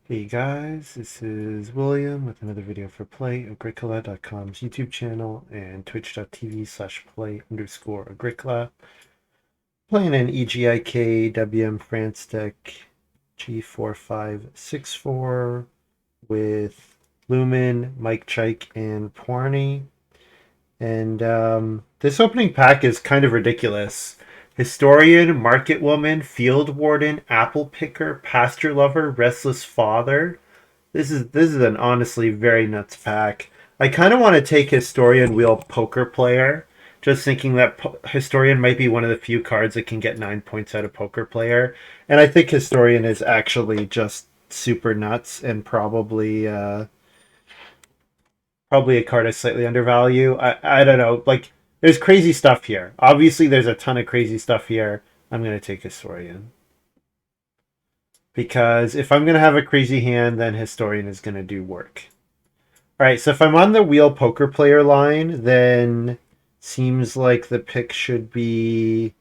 Hey guys, this is William with another video for Play-agricola.com's YouTube channel and twitch.tv/play_agricola. Playing an EGIK WM France deck G4564 with Lumin, mikechike, and pwarney. And this opening pack is kind of ridiculous. Historian, market woman, field warden, apple picker, pasture lover, restless father. This is an honestly very nuts pack. I kind of want to take historian wheel poker player, just thinking that historian might be one of the few cards that can get 9 points out of poker player, and I think historian is actually just super nuts and probably a card I slightly undervalue. I don't know. Like, there's crazy stuff here. Obviously, there's a ton of crazy stuff here. I'm gonna take historian because if I'm gonna have a crazy hand, then historian is gonna do work. All right. So if I'm on the wheel poker player line, then seems like the pick should be.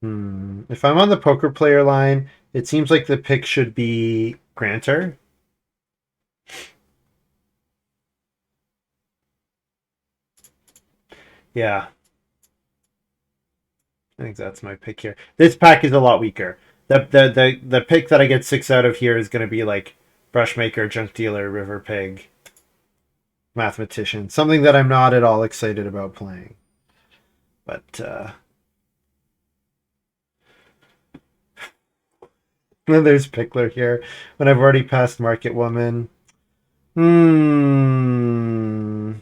If I'm on the poker player line, it seems like the pick should be Granter. Yeah, I think that's my pick here. This pack is a lot weaker. The pick that I get 6 out of here is going to be like Brushmaker, Junk Dealer, River Pig, Mathematician. Something that I'm not at all excited about playing. But then there's Pickler here when I've already passed Market Woman. Hmm.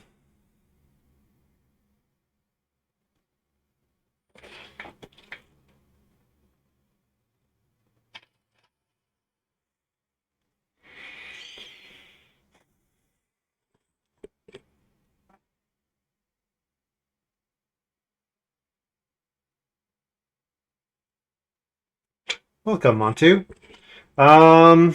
Welcome, Montu. Um.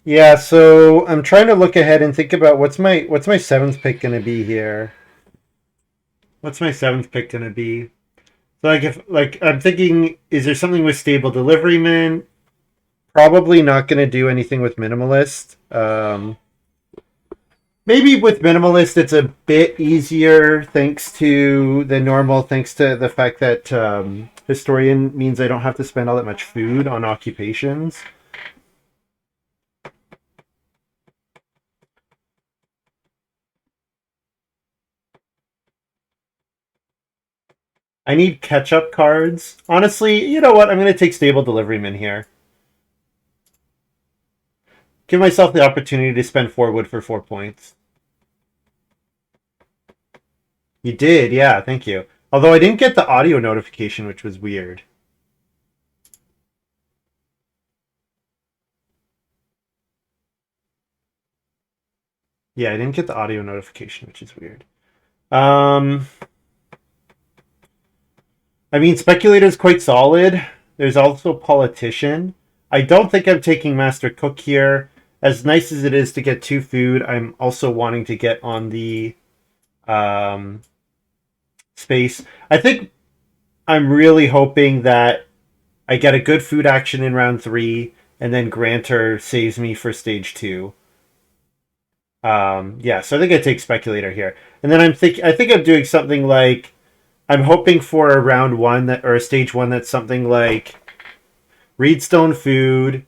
Yeah, so I'm trying to look ahead and think about what's my seventh pick gonna be here. What's my seventh pick gonna be? So like if like I'm thinking, is there something with stable delivery man? Probably not gonna do anything with minimalist. Maybe with minimalist it's a bit easier thanks to the normal, thanks to the fact that historian means I don't have to spend all that much food on occupations. I need catch-up cards. Honestly, you know what? I'm going to take Stable Deliveryman here. Give myself the opportunity to spend 4 wood for 4 points. You did, yeah, thank you. Although I didn't get the audio notification, which was weird. Yeah, I didn't get the audio notification, which is weird. I mean, Speculator is quite solid. There's also Politician. I don't think I'm taking Master Cook here. As nice as it is to get 2 food, I'm also wanting to get on the um, space. I think I'm really hoping that I get a good food action in round 3, and then Granter saves me for stage 2. Yeah, so I think I take Speculator here, and then I think I'm doing something like I'm hoping for a round 1 that or a stage 1 that's something like Reedstone food,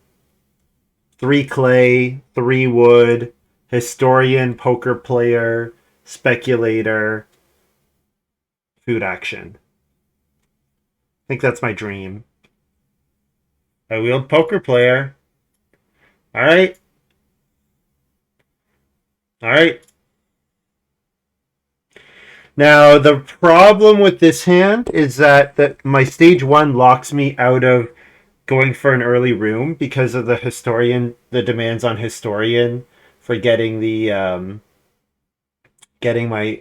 3 clay, 3 wood, historian, poker player, speculator, food action. I think that's my dream. I wield poker player. All right. All right. Now the problem with this hand is that my stage 1 locks me out of going for an early room because of the demands on historian for getting my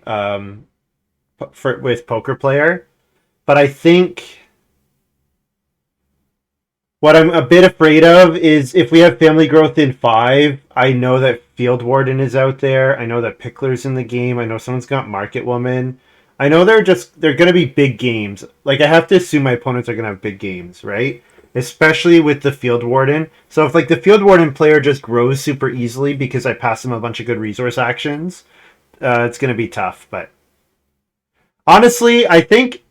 with poker player. But I think what I'm a bit afraid of is if we have family growth in 5, I know that Field Warden is out there. I know that Pickler's in the game. I know someone's got Market Woman. I know they're going to be big games. Like, I have to assume my opponents are going to have big games, right? especially with the Field Warden. So if like the Field Warden player just grows super easily because I pass him a bunch of good resource actions, it's going to be tough. But honestly, I think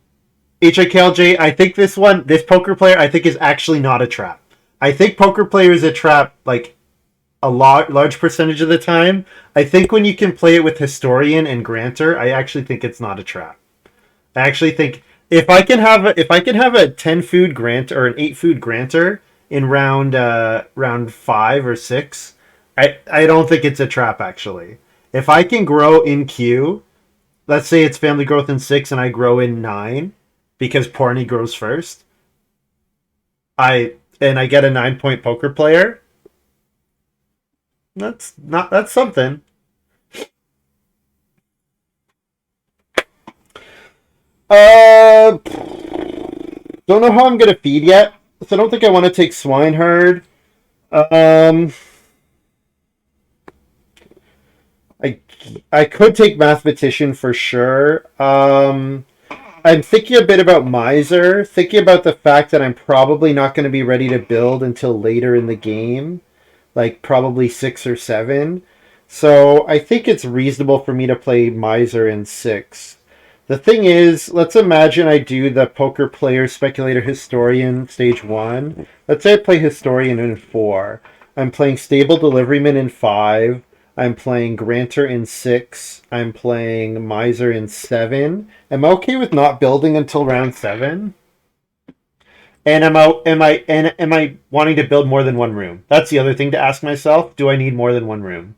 HIKLJ, I think this poker player, I think is actually not a trap. I think poker player is a trap like a large percentage of the time. I think when you can play it with Historian and Granter, I actually think it's not a trap. I actually think if I can have a 10 food grant or an 8 food granter in round 5 or 6, I don't think it's a trap actually. If I can grow in queue, let's say it's family growth in 6 and I grow in 9 because pwarney grows first. I get a 9-point poker player. That's something. Don't know how I'm gonna feed yet, so I don't think I want to take Swineherd. Um, I I could take Mathematician for sure. I'm thinking a bit about Miser, thinking about the fact that I'm probably not going to be ready to build until later in the game, like probably 6 or 7. So I think it's reasonable for me to play Miser in 6. The thing is, let's imagine I do the Poker Player Speculator Historian stage 1. Let's say I play Historian in 4. I'm playing Stable Deliveryman in 5. I'm playing Granter in 6. I'm playing Miser in 7. Am I okay with not building until round 7? And am I wanting to build more than one room? That's the other thing to ask myself. Do I need more than one room?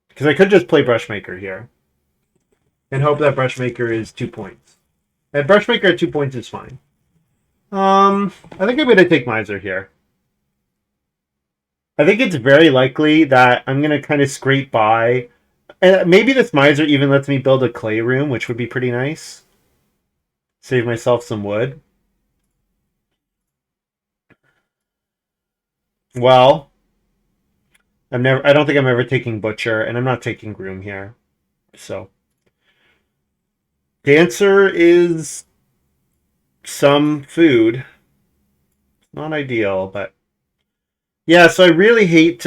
Because I could just play Brushmaker here and hope that Brushmaker is 2 points. And Brushmaker at 2 points is fine. I think I'm going to take Miser here. I think it's very likely that I'm going to kind of scrape by. And maybe this Miser even lets me build a clay room, which would be pretty nice. Save myself some wood. Well, I don't think I'm ever taking Butcher, and I'm not taking Groom here. So Dancer is some food. Not ideal, but yeah, so I really hate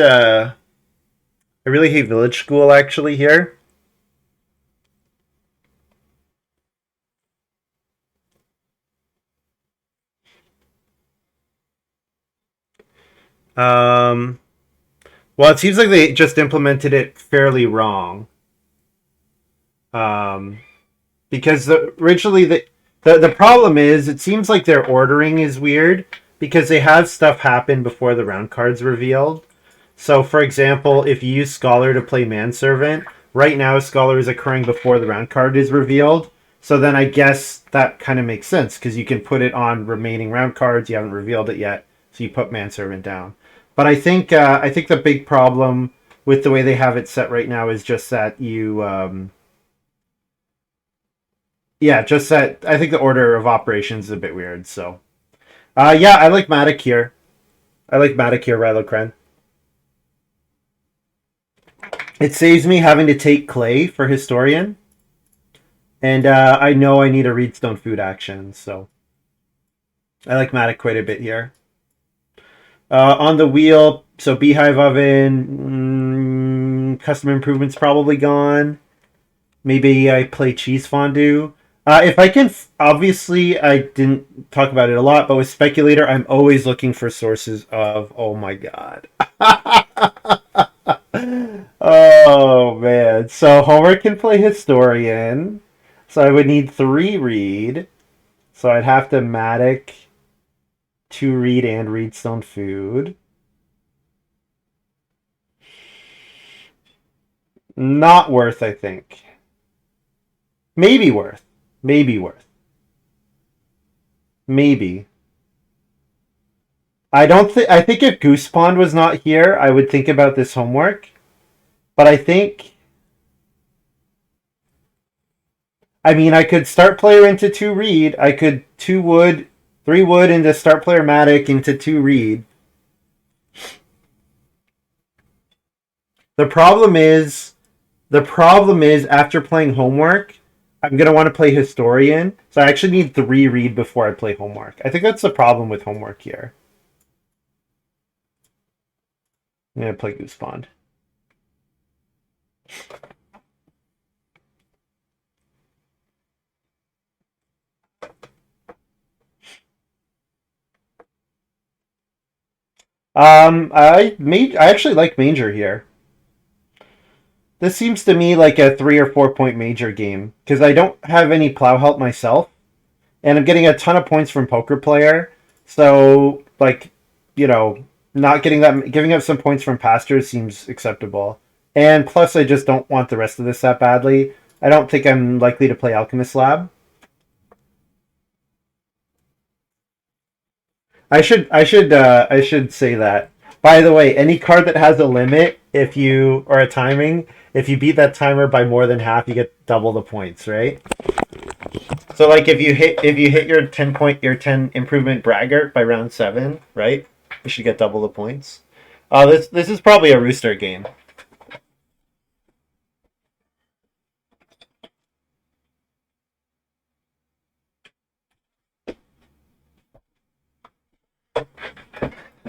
Village School actually here. Um well, it seems like they just implemented it fairly wrong. Um because originally the problem is it seems like their ordering is weird because they have stuff happen before the round card's revealed. So, for example, if you use Scholar to play Manservant, right now Scholar is occurring before the round card is revealed. So then I guess that kind of makes sense because you can put it on remaining round cards. You haven't revealed it yet, so you put Manservant down. But I think the big problem with the way they have it set right now is just that yeah, just that I think the order of operations is a bit weird. So, yeah, I like Matic here. I like Matic here, Rylocren. It saves me having to take Clay for Historian. And I know I need a Reedstone food action, so I like Matic quite a bit here. On the wheel, so Beehive Oven, custom improvements probably gone. Maybe I play Cheese Fondue. If I can, obviously, I didn't talk about it a lot, but with Speculator, I'm always looking for sources of, oh my god. Oh man. So Homer can play Historian. So I would need 3 read. So I'd have to Matic 2 read and Reedstone food. Not worth, I think. Maybe worth. Maybe worth. Maybe. I don't think. I think if Goose Pond was not here, I would think about this homework. But I think. I mean, I could start player into 2 read. I could 2 wood, 3 wood into start player Matic into 2 read. The problem is The problem is, after playing homework, I'm gonna want to play historian, so I actually need 3 read before I play homework. I think that's the problem with homework here. I'm gonna play Goose Pond. I actually like Manger here. This seems to me like a 3 or 4 point Manger game because I don't have any plow help myself, and I'm getting a ton of points from Poker Player. So, like, you know, not getting that, giving up some points from Pastures seems acceptable. And plus, I just don't want the rest of this that badly. I don't think I'm likely to play Alchemist Lab. I should say that. By the way, any card that has a limit, if you or a timing, if you beat that timer by more than half, you get double the points, right? So like if you hit your 10 improvement braggart by round 7, right? You should get double the points. This is probably a rooster game.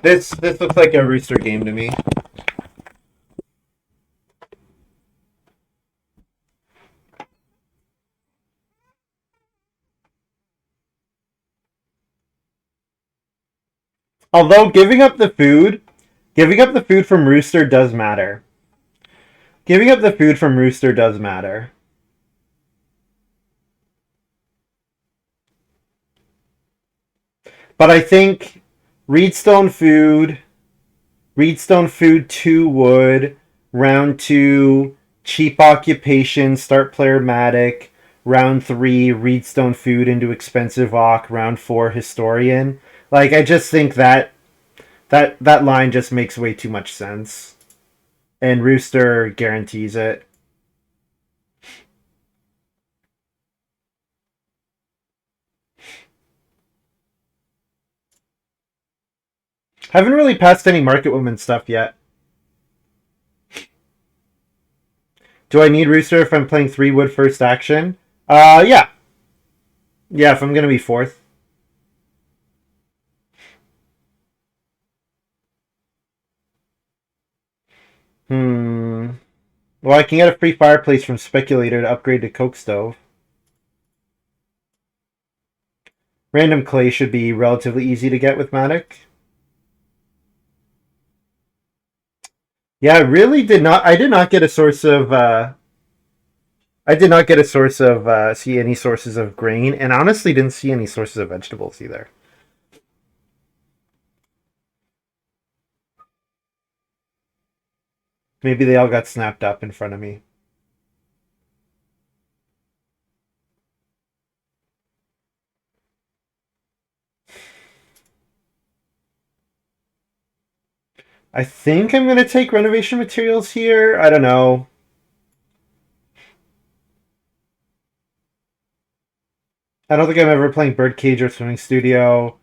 This looks like a rooster game to me. Although giving up the food from rooster does matter. Giving up the food from rooster does matter. But I think Reedstone food, Reedstone food 2 wood, round 2 cheap occupation, start player matic, round 3 Reedstone food into expensive ock, round 4 historian. Like I just think that line just makes way too much sense. And Rooster guarantees it. Haven't really passed any Market Woman stuff yet. Do I need Rooster if I'm playing 3 wood first action? Yeah. Yeah, if I'm gonna be fourth. Hmm. Well, I can get a free fireplace from Speculator to upgrade to Coke Stove. Random clay should be relatively easy to get with Matic. Yeah, I really did not. I did not get a source of. I did not get a source of see any sources of grain, and honestly didn't see any sources of vegetables either. Maybe they all got snapped up in front of me. I think I'm gonna take renovation materials here. I don't know. I don't think I'm ever playing Birdcage or Swimming Studio.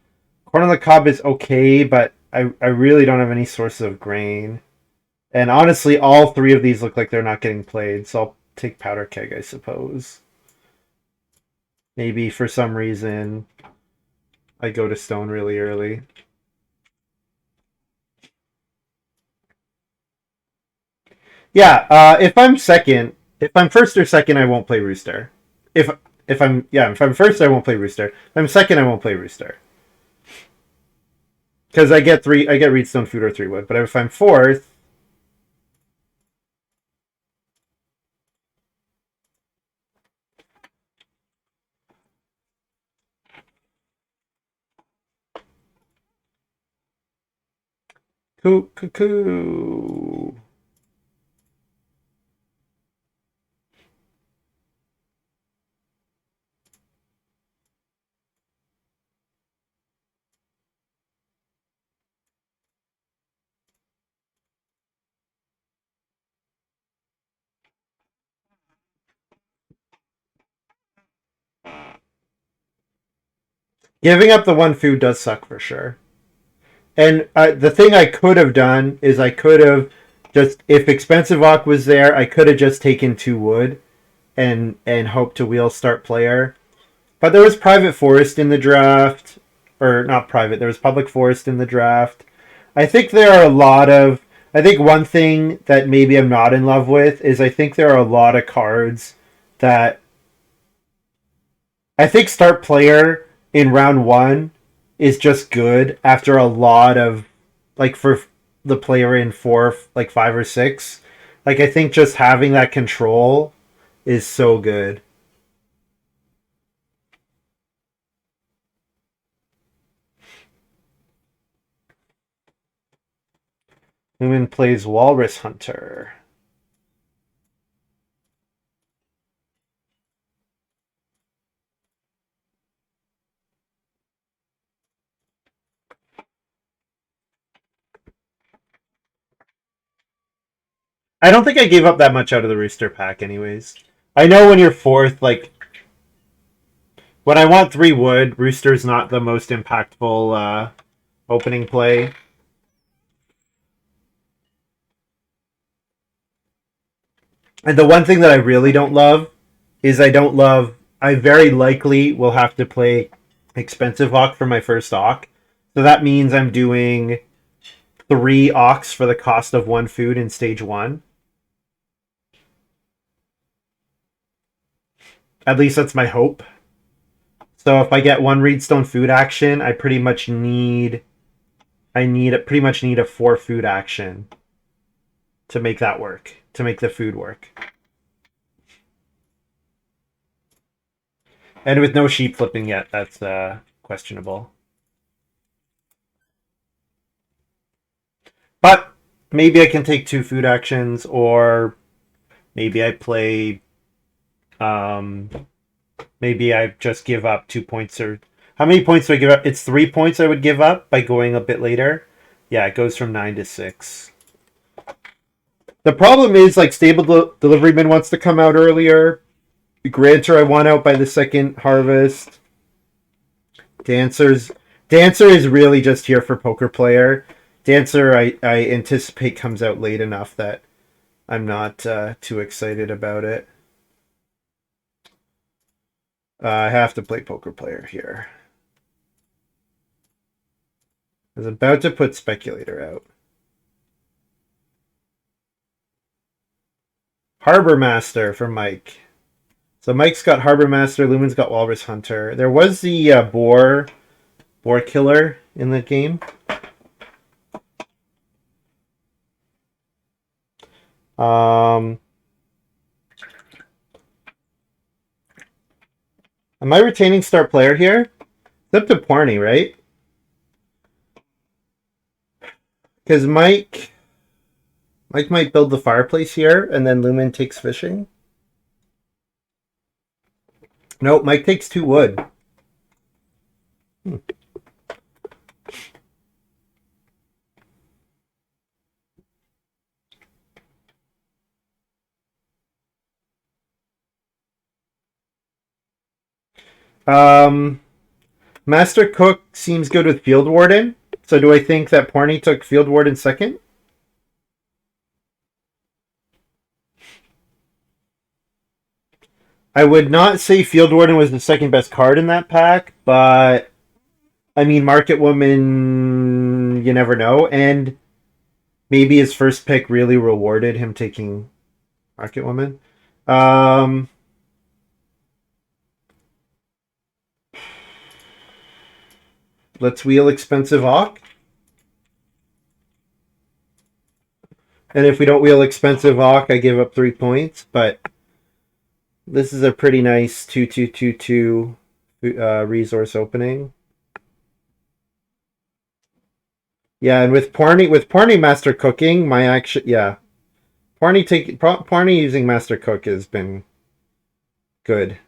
Corn on the Cob is okay, but I really don't have any sources of grain. And honestly, all 3 of these look like they're not getting played, so I'll take Powder Keg, I suppose. Maybe for some reason I go to Stone really early. Yeah, if I'm first or second, I won't play Rooster. If if I'm first, I won't play Rooster. If I'm second, I won't play Rooster because I get Reedstone Food or 3 wood. But if I'm fourth, cuckoo. Giving up the 1 food does suck for sure. And the thing I could have done is I could have Just if expensive Ock was there, I could have just taken 2 wood and hoped to wheel start player. But there was private forest in the draft, or not private. There was public forest in the draft. I think there are a lot of. I think one thing that maybe I'm not in love with is I think there are a lot of cards that I think start player in round one is just good after a lot of like for the player in four, like 5 or 6. Like I think just having that control is so good. Lumin plays Walrus Hunter. I don't think I gave up that much out of the Rooster pack, anyways. I know when you're fourth, like when I want 3 wood, Rooster's not the most impactful opening play. And the one thing that I really don't love is I very likely will have to play expensive Ock for my first Ock. So that means I'm doing 3 Ox for the cost of 1 food in stage 1. At least that's my hope. So if I get 1 Reedstone food action, I pretty much need a 4 food action to make that work, to make the food work. And with no sheep flipping yet, that's questionable. But maybe I can take 2 food actions, or maybe I play. Maybe I just give up 2 points, or how many points do I give up? It's 3 points I would give up by going a bit later. Yeah, it goes from 9 to 6. The problem is like Stable Deliveryman wants to come out earlier. Granter I want out by the second harvest. Dancer is really just here for poker player. Dancer I anticipate comes out late enough that I'm not too excited about it. I have to play poker player here. I was about to put speculator out. Harbor Master for Mike. So Mike's got Harbor Master, Lumin's got Walrus Hunter. There was the boar killer in the game. Am I retaining start player here? It's up to pwarney, right? Because Mike might build the fireplace here, and then Lumin takes fishing. Nope, Mike takes 2 wood. Master Cook seems good with Field Warden. So do I think that pwarney took Field Warden second? I would not say Field Warden was the second best card in that pack, but I mean, Market Woman, you never know. And maybe his first pick really rewarded him taking Market Woman. Let's wheel expensive Ock. And if we don't wheel expensive Ock, I give up 3 points. But this is a pretty nice 2-2-2-2 resource opening. Yeah, and with pwarney Master Cooking, my action, yeah, pwarney using Master Cook has been good.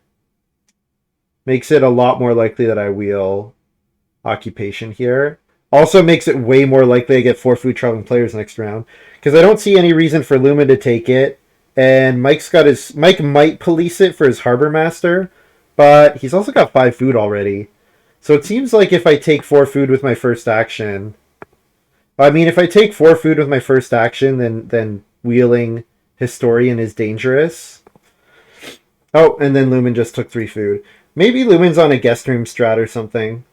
Makes it a lot more likely that I wheel Occupation here. Also makes it way more likely I get 4 food traveling players next round, because I don't see any reason for Lumin to take it. And Mike might police it for his Harbor Master, but he's also got 5 food already. So it seems like if I take 4 food with my first action, I mean, if I take 4 food with my first action, then wheeling Historian is dangerous. Oh, and then Lumin just took 3 food. Maybe Lumin's on a guest room strat or something.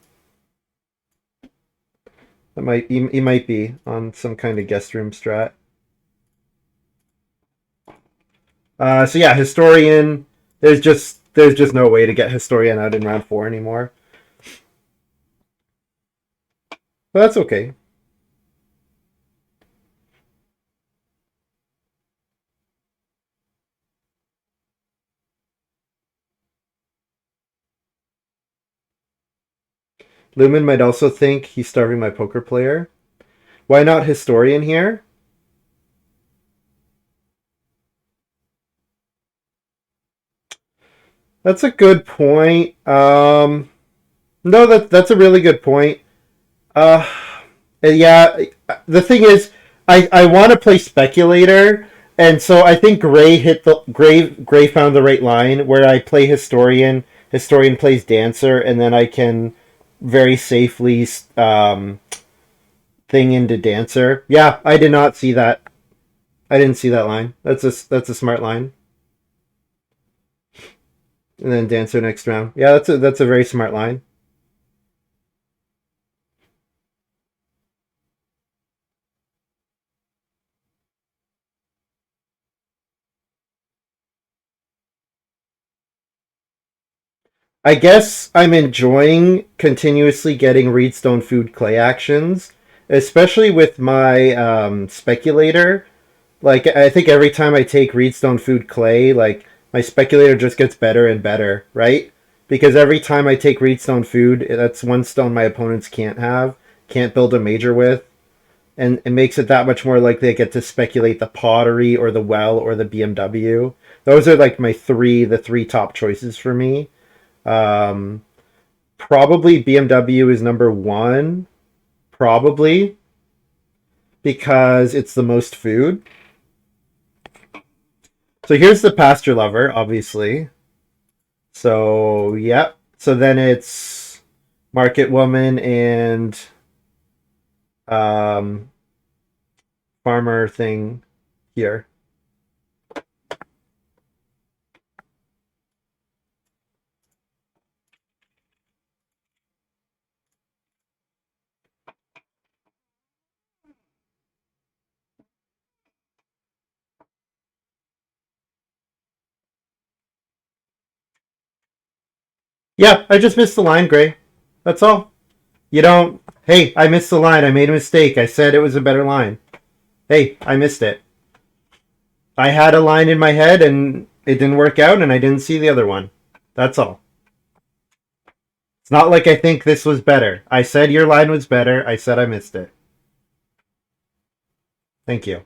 He might be on some kind of guest room strat. So yeah, Historian. There's just no way to get Historian out in round 4 anymore. But that's okay. Lumin might also think he's starving my poker player. Why not Historian here? That's a good point. No, that's a really good point. Uh, yeah. The thing is, I want to play speculator, and so I think Gray found the right line where I play historian. Historian plays dancer, and then I can very safely thing into dancer. Yeah, I did not see that. I didn't see that line. That's a smart line. And then dancer next round. Yeah, that's a very smart line. I guess I'm enjoying continuously getting Reedstone Food Clay actions, especially with my speculator. Like, I think every time I take Reedstone Food Clay, like, my speculator just gets better and better, right? Because every time I take Reedstone Food, that's one stone my opponents can't have, can't build a major with, and it makes it that much more likely I get to speculate the pottery or the well or the BMW. Those are like the three top choices for me. Um, Probably BMW is number one, probably because it's the most food. So here's the pasture lover, obviously. So yep. So then it's market woman and um, farmer thing here. Yeah, I just missed the line, Gray. That's all. You don't. Hey, I missed the line. I made a mistake. I said it was a better line. Hey, I missed it. I had a line in my head and it didn't work out, and I didn't see the other one. That's all. It's not like I think this was better. I said your line was better. I said I missed it. Thank you.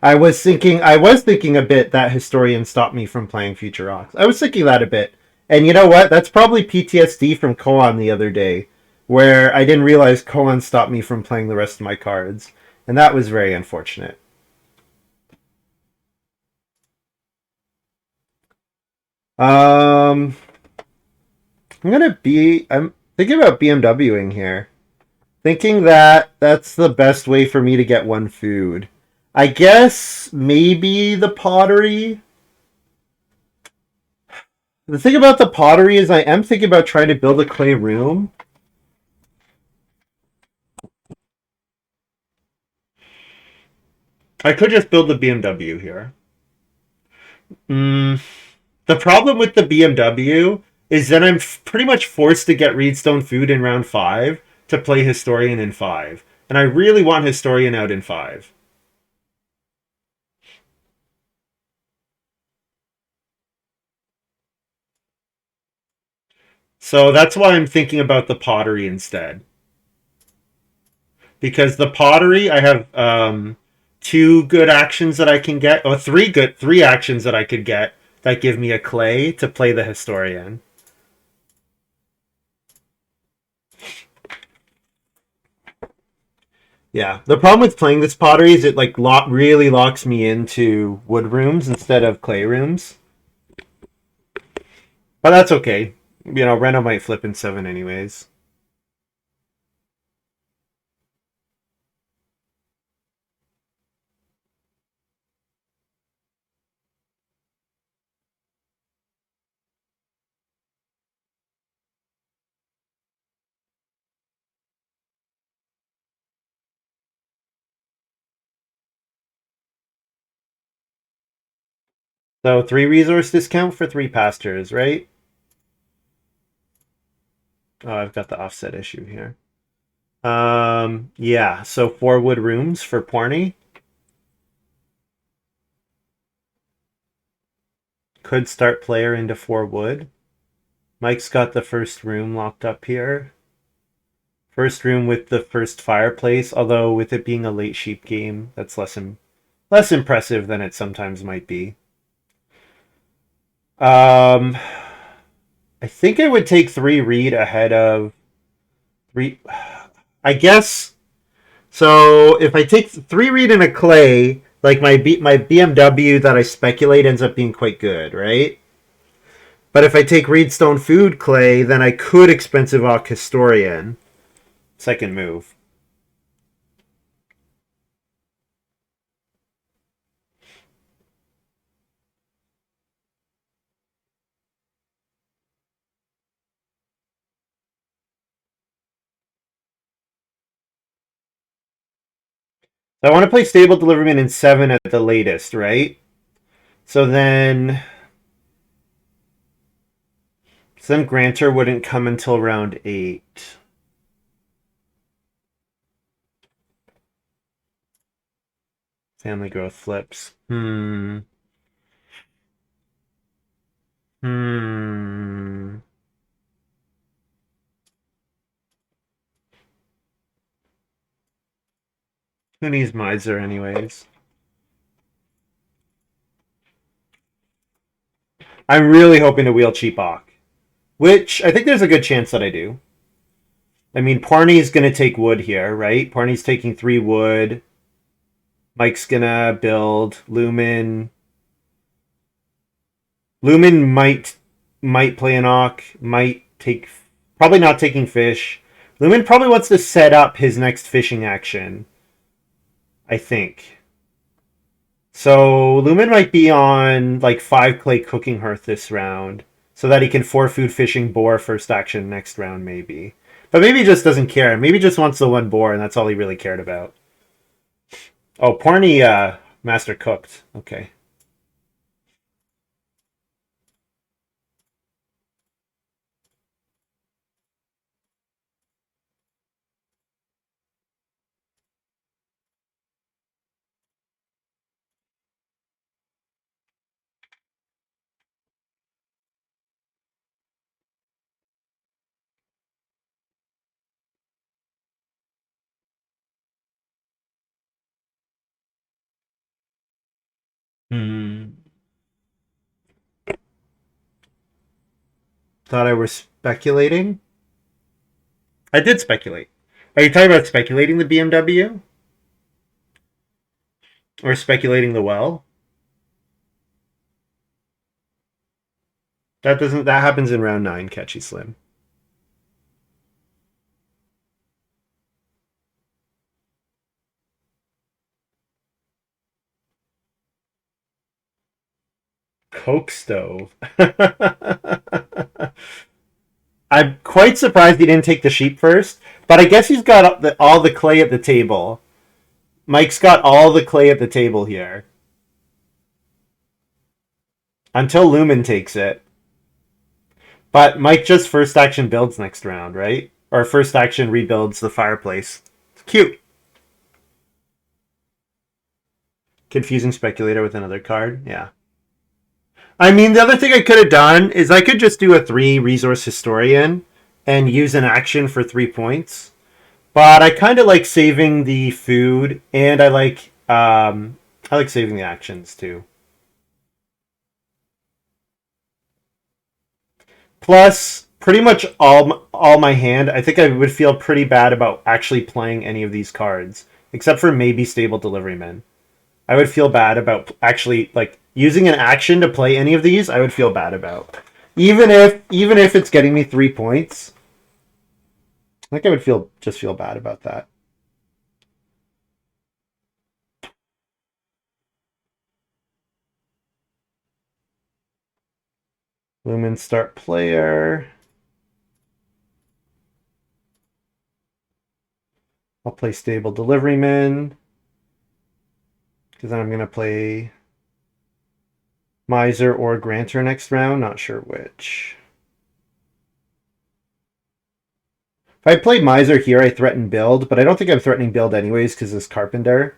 I was thinking a bit that historian stopped me from playing Future Rocks. I was thinking that a bit. And you know what? That's probably PTSD from Koan the other day, where I didn't realize Koan stopped me from playing the rest of my cards. And that was very unfortunate. Um I'm thinking about BMWing here. Thinking that that's the best way for me to get 1 food. I guess maybe the pottery. The thing about the pottery is I am thinking about trying to build a clay room. I could just build the BMW here. Mm, the problem with the BMW is that I'm pretty much forced to get Reedstone Food in round 5 to play Historian in 5. And I really want Historian out in 5. So that's why I'm thinking about the pottery instead. Because the pottery, I have 2 good actions that I can get, or 3 actions that I could get that give me a clay to play the Historian. Yeah, the problem with playing this pottery is it like really locks me into wood rooms instead of clay rooms. But that's okay. Reno might flip in 7 anyways. So 3 resource discount for 3 pastures, right? Oh, I've got the offset issue here. Yeah, so 4 wood rooms for pwarney. Could start player into 4 wood. Mike's got the first room locked up here. First room with the first fireplace, although with it being a late sheep game, that's less impressive than it sometimes might be. I think it would take 3 read ahead of 3. I guess so. If I take 3 read in a clay, like my BMW that I speculate ends up being quite good, right? But if I take reed stone food clay, then I could expensive off historian. Second move. I want to play stable deliverment in 7 at the latest, right? So then Granter wouldn't come until round 8. Family growth flips. Hmm. Hmm. Who needs miser anyways? I'm really hoping to wheel cheap Ock, which I think there's a good chance that I do. I mean, Pwarney's going to take wood here, right? Pwarney's taking 3 wood. Mike's going to build Lumin. Lumin might play an Ock, might take, probably not taking fish. Lumin probably wants to set up his next fishing action, I think. So Lumin might be on like 5 clay cooking hearth this round, so that he can 4 food fishing boar first action next round maybe. But maybe he just doesn't care. Maybe he just wants the 1 boar and that's all he really cared about. Oh, Pwarney master cooked. Okay. Hmm. Thought I were speculating. I did speculate. Are you talking about speculating the BMW or speculating the well? That happens in round 9, Catchy Slim. Coke stove. I'm quite surprised he didn't take the sheep first, but I guess he's got all the clay at the table. Mike's got all the clay at the table here. Until Lumin takes it. But Mike just first action builds next round, right? Or first action rebuilds the fireplace. It's cute. Confusing speculator with another card. Yeah. I mean, the other thing I could have done is I could just do a 3 resource historian and use an action for 3 points. But I kind of like saving the food, and I like saving the actions too. Plus, pretty much all my hand, I think I would feel pretty bad about actually playing any of these cards, except for maybe Stable Deliveryman. I would feel bad about actually like using an action to play any of these. I would feel bad about. Even if it's getting me 3 points, I think I would feel bad about that. Lumin start player. I'll play stable deliveryman because then I'm gonna play miser or grantor next round. Not sure which. If I played miser here, I threaten build, but I don't think I'm threatening build anyways because this carpenter.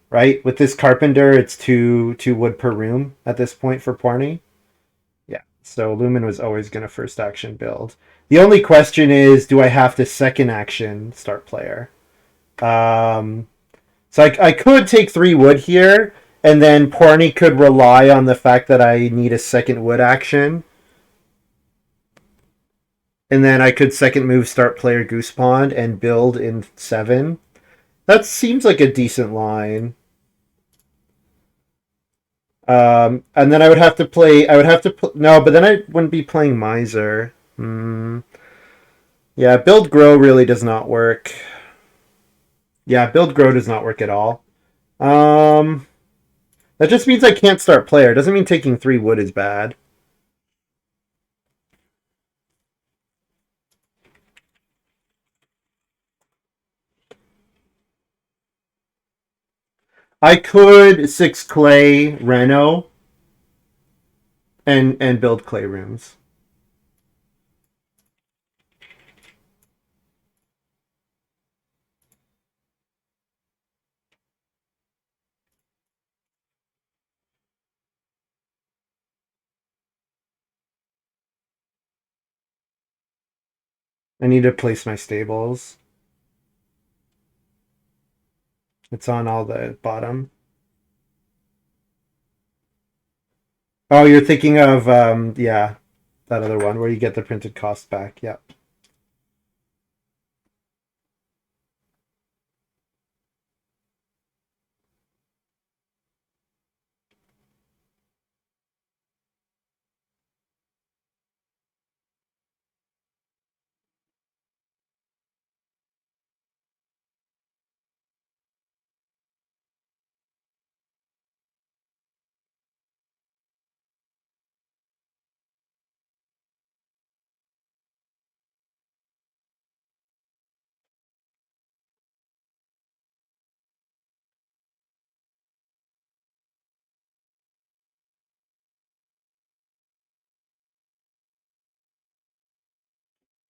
Right? With this carpenter, it's two wood per room at this point for pwarney. Yeah. So Lumin was always going to first action build. The only question is, do I have to second action start player? So I could take 3 wood here, and then pwarney could rely on the fact that I need a second wood action. And then I could second move start player Goose Pond and build in 7. That seems like a decent line. And then I would have to play. I would have to no, but then I wouldn't be playing miser. Yeah, build grow really does not work. Yeah, build grow does not work at all. Um, that just means I can't start player. It doesn't mean taking 3 wood is bad. I could 6 clay Reno and build clay rooms. I need to place my stables. It's on all the bottom. Oh, you're thinking of yeah, that other one where you get the printed cost back. Yeah.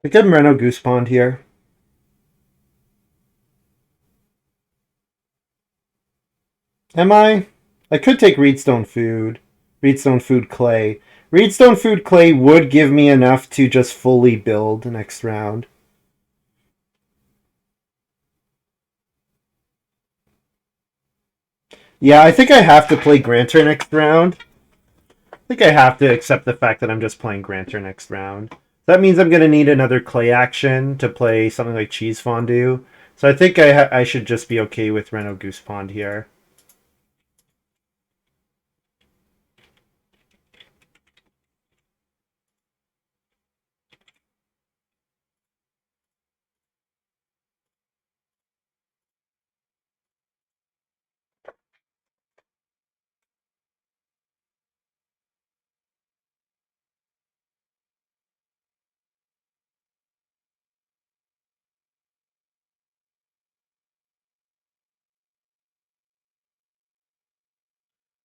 I could Reno Goose Pond here. Am I? I could take Reedstone Food. Reedstone Food Clay. Reedstone Food Clay would give me enough to just fully build next round. Yeah, I think I have to play Grantor next round. I think I have to accept the fact that I'm just playing Grantor next round. That means I'm going to need another clay action to play something like Cheese Fondue. So I think I should just be okay with Reno Goose Pond here.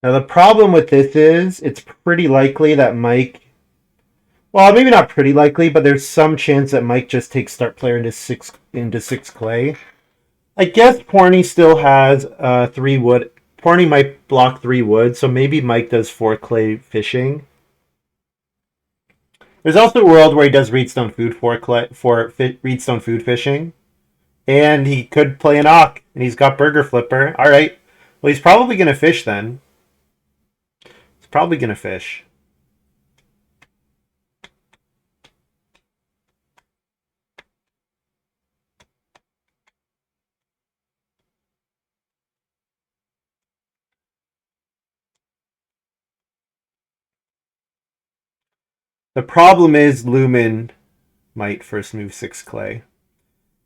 Now the problem with this is it's pretty likely that Mike, well, maybe not pretty likely, but there's some chance that Mike just takes start player into six clay. I guess pwarney still has 3 wood. Pwarney might block 3 wood, so maybe Mike does 4 clay fishing. There's also a world where he does Reedstone Food Reedstone Food fishing, and he could play an Ock, and he's got Burger Flipper. All right, well he's probably gonna fish then. He's probably gonna fish. The problem is Lumin might first move 6 clay.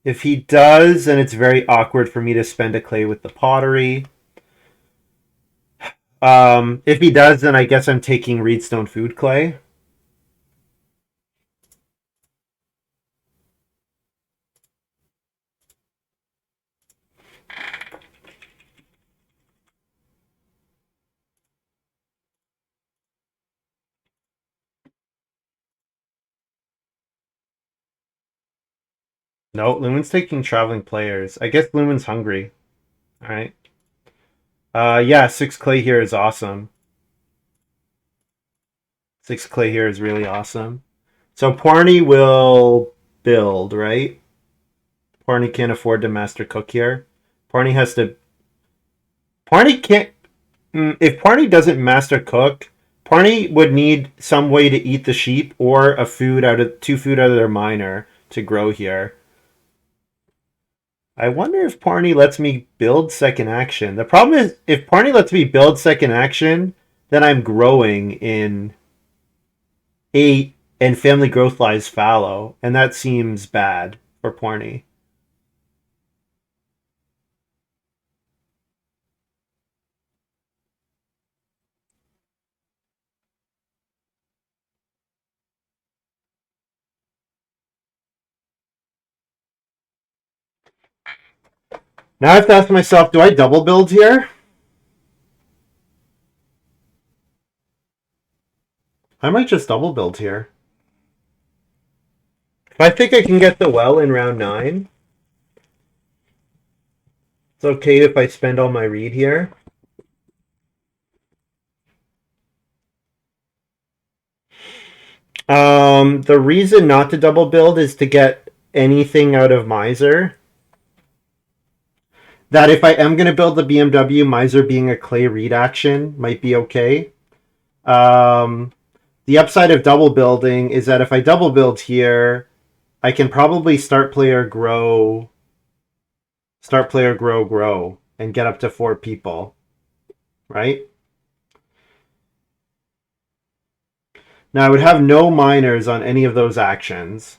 If he does, then it's very awkward for me to spend a clay with the pottery. If he does, then I guess I'm taking Reedstone Food Clay. No, Lumen's taking Traveling Players. I guess Lumen's hungry. All right. Yeah, 6 clay here is awesome. 6 clay here is really awesome. So pwarney will build, right? Pwarney can't afford to master cook here. Pwarney has to. Pwarney can't. If Pwarney doesn't master cook, Pwarney would need some way to eat the sheep or a food out of 2 food out of their miner to grow here. I wonder if Pwarney lets me build second action. The problem is if Pwarney lets me build second action, then I'm growing in 8 and family growth lies fallow, and that seems bad for Pwarney. Now I have to ask myself, do I double build here? I might just double build here. If I think I can get the well in round 9, it's okay if I spend all my reed here. The reason not to double build is to get anything out of Miser. That if I am going to build the BMW, Miser being a clay reed action might be okay. Um, the upside of double building is that if I double build here, I can probably grow, and get up to 4 people, right? Now I would have no miners on any of those actions.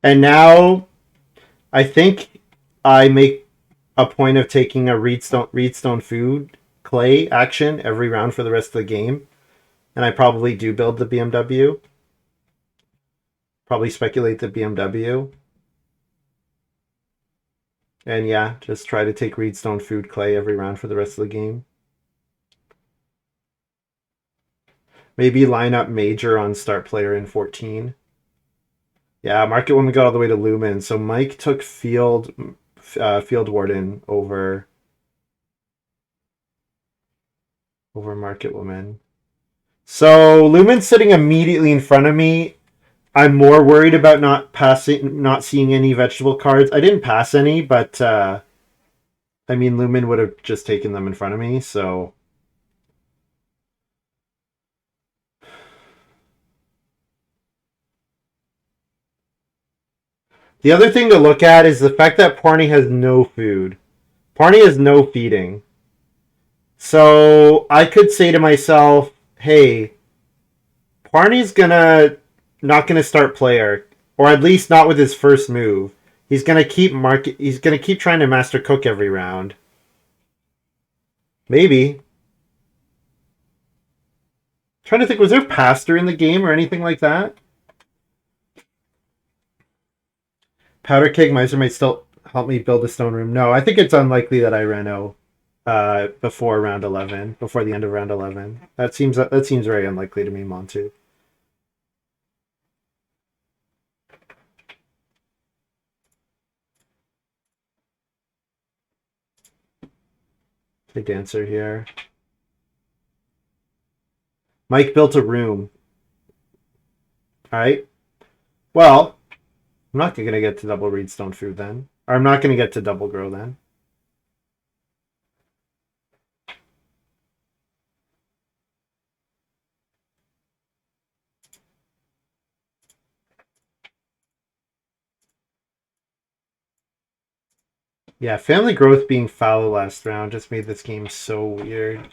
And now I think I make a point of taking a reedstone food clay action every round for the rest of the game, and I probably do build the BMW. Probably speculate the BMW, and yeah, just try to take reedstone food clay every round for the rest of the game. Maybe line up major on start player in 14. Yeah, Market Woman got all the way to Lumin, so Mike took Field Warden over Market Woman. So Lumin's sitting immediately in front of me. I'm more worried about not seeing any vegetable cards. I didn't pass any, but I mean, Lumin would have just taken them in front of me. So the other thing to look at is the fact that Pwarney has no food. Pwarney has no feeding. So I could say to myself, "Hey, Pwarney's gonna not gonna start player, or at least not with his first move. He's gonna keep market. He's gonna keep trying to master cook every round. Maybe. Trying to think, was there pastor in the game or anything like that? Powder keg miser might still help me build a stone room. No, I think it's unlikely that I reno before round 11, before the end of round 11. That seems very unlikely to me, Montu. The dancer here. Mike built a room. All right. Well, I'm not going to get to double reedstone food then. Or I'm not going to get to double grow then. Yeah, family growth being fallow last round just made this game so weird.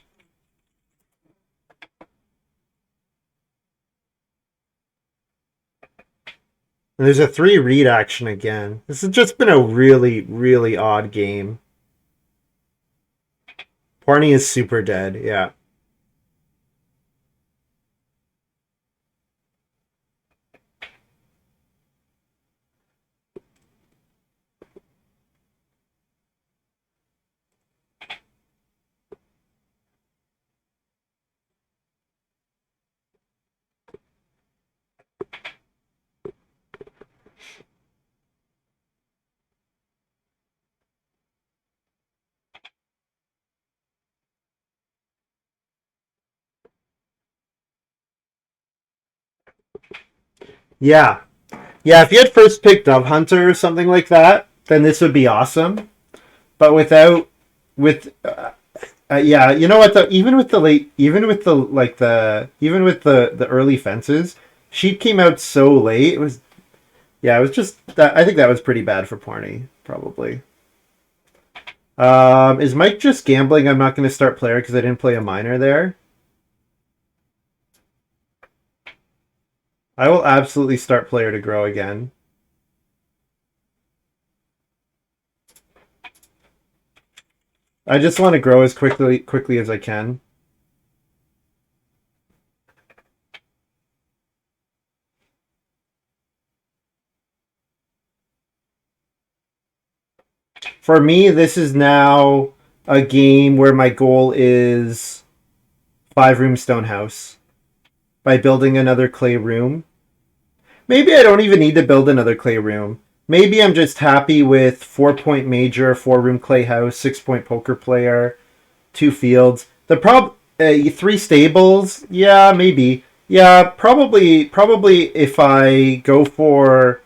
And there's a 3 read action again. This has just been a really, really odd game. Pwarney is super dead, yeah. Yeah. Yeah, if you had first picked Dove Hunter or something like that, then this would be awesome. But without, with, yeah, you know what? Even with the late, even with the like even with the early fences, sheep came out so late. It was, yeah, it was just that. I think that was pretty bad for Pwarney, probably. Is Mike just gambling? I'm not going to start player because I didn't play a minor there. I will absolutely start player to grow again. I just want to grow as quickly as I can. For me, this is now a game where my goal is 5-room stone house by building another clay room. Maybe I don't even need to build another clay room. Maybe I'm just happy with 4-point major, 4-room clay house, 6-point poker player, 2 fields. The 3 stables. Yeah, maybe. Yeah, probably if I go for,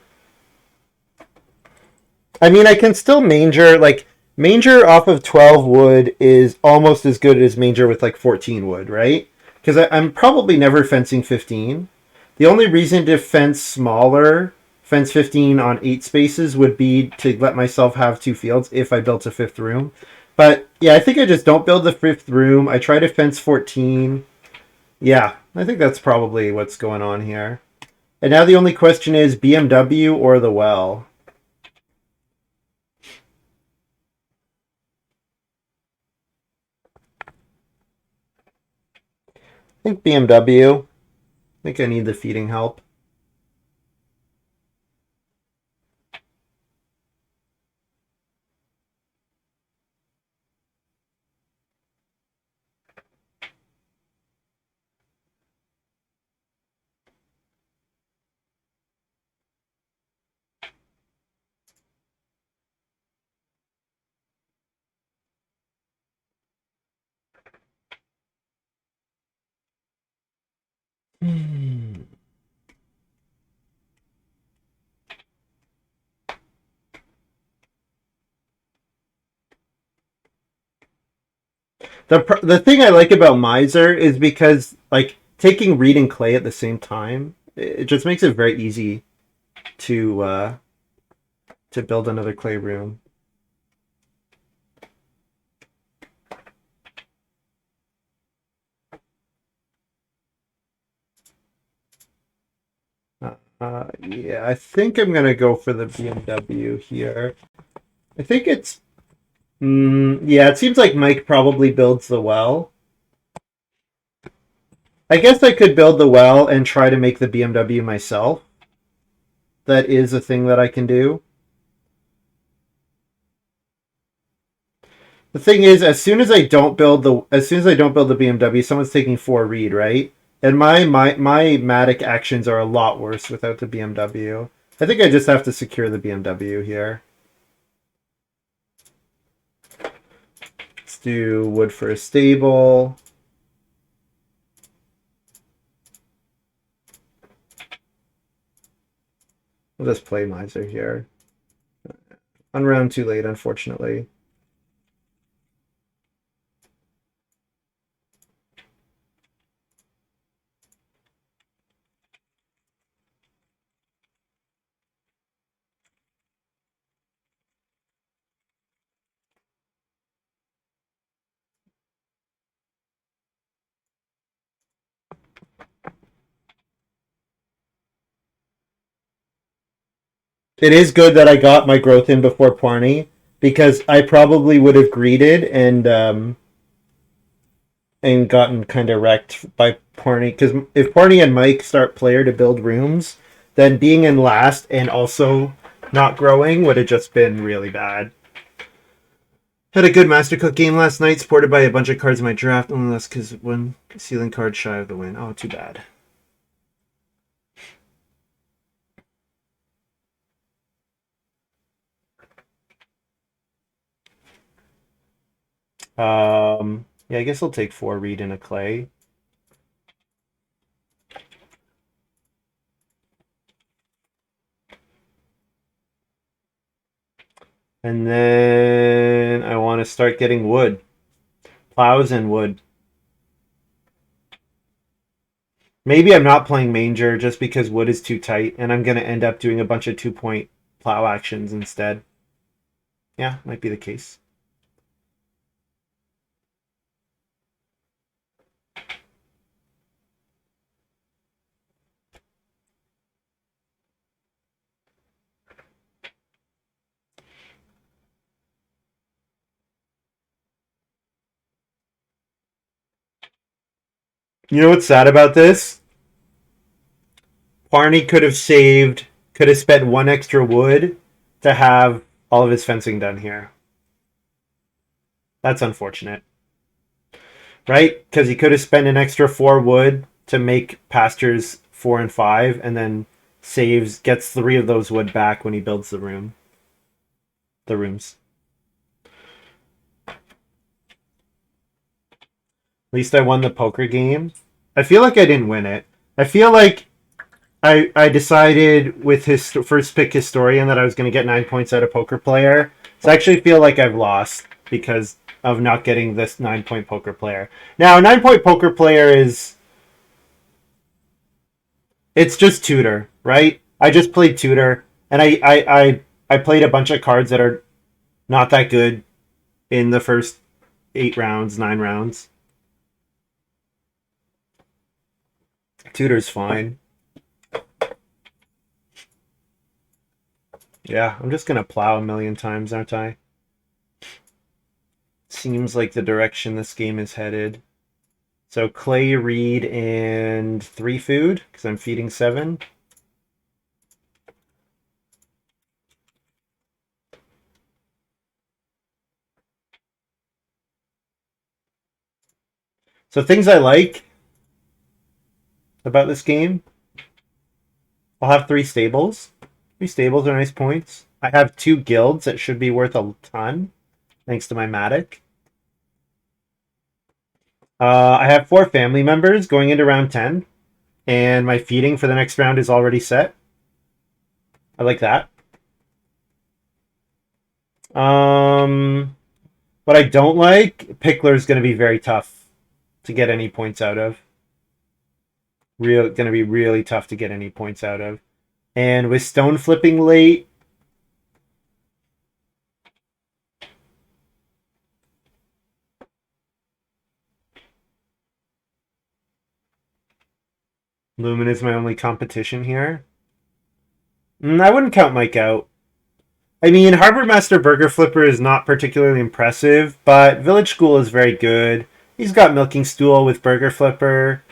I mean, I can still manger. Like, manger off of 12 wood is almost as good as manger with like 14 wood, right? Because I'm probably never fencing 15. The only reason to fence smaller, fence 15 on 8 spaces, would be to let myself have 2 fields if I built a 5th room. But yeah, I think I just don't build the 5th room. I try to fence 14. Yeah, I think that's probably what's going on here. And now the only question is BMW or the well. I think BMW. I think I need the feeding help. Hmm. The thing I like about Miser is because like taking reed and clay at the same time, it just makes it very easy to build another clay room. Yeah, I think I'm gonna go for the BMW here. I think it's yeah. It seems like Mike probably builds the well. I guess I could build the well and try to make the BMW myself. That is a thing that I can do. The thing is, as soon as I don't build the BMW, someone's taking 4 reed, right? And my Matic actions are a lot worse without the BMW. I think I just have to secure the BMW here. do wood for a stable. We'll just play miser here. On round too late, unfortunately. It is good that I got my growth in before pwarney, because I probably would have greeted and gotten kind of wrecked by pwarney. Because if pwarney and Mike start player to build rooms, then being in last and also not growing would have just been really bad. Had a good Master Cook game last night, supported by a bunch of cards in my draft, only less because one ceiling card shy of the win. Oh, too bad. Yeah, I guess I'll take 4 reed and a clay. And then I want to start getting wood. Plows and wood. Maybe I'm not playing Manger just because wood is too tight, and I'm going to end up doing a bunch of 2-point plow actions instead. Yeah, might be the case. You know what's sad about this? Pwarney could have spent 1 extra wood to have all of his fencing done here. That's unfortunate. Right? Because he could have spent an extra 4 wood to make pastures 4 and 5, and then gets 3 of those wood back when he builds the rooms. At least I won the poker game. I feel like I didn't win it. I feel like I decided with his first pick historian that I was going to get 9 points out of poker player. So I actually feel like I've lost because of not getting this 9-point poker player. Now, a 9-point poker player it's just tutor, right? I just played tutor, and I played a bunch of cards that are not that good in the first 8 rounds, 9 rounds. Tutor's fine. Yeah, I'm just gonna plow a million times, aren't I? Seems like the direction this game is headed. So clay, reed, and 3 food, because I'm feeding 7. So things I like about this game, I'll have 3 stables. 3 stables are nice points. I have 2 guilds that should be worth a ton, thanks to my Matic. I have 4 family members going into round 10, and my feeding for the next round is already set. I like that. What I don't like, Pickler is going to be very tough to get any points out of. Going to be really tough to get any points out of. And with stone flipping late, Lumin is my only competition here. I wouldn't count Mike out. I mean, Harbor Master Burger Flipper is not particularly impressive, but Village School is very good. He's got Milking Stool with Burger Flipper.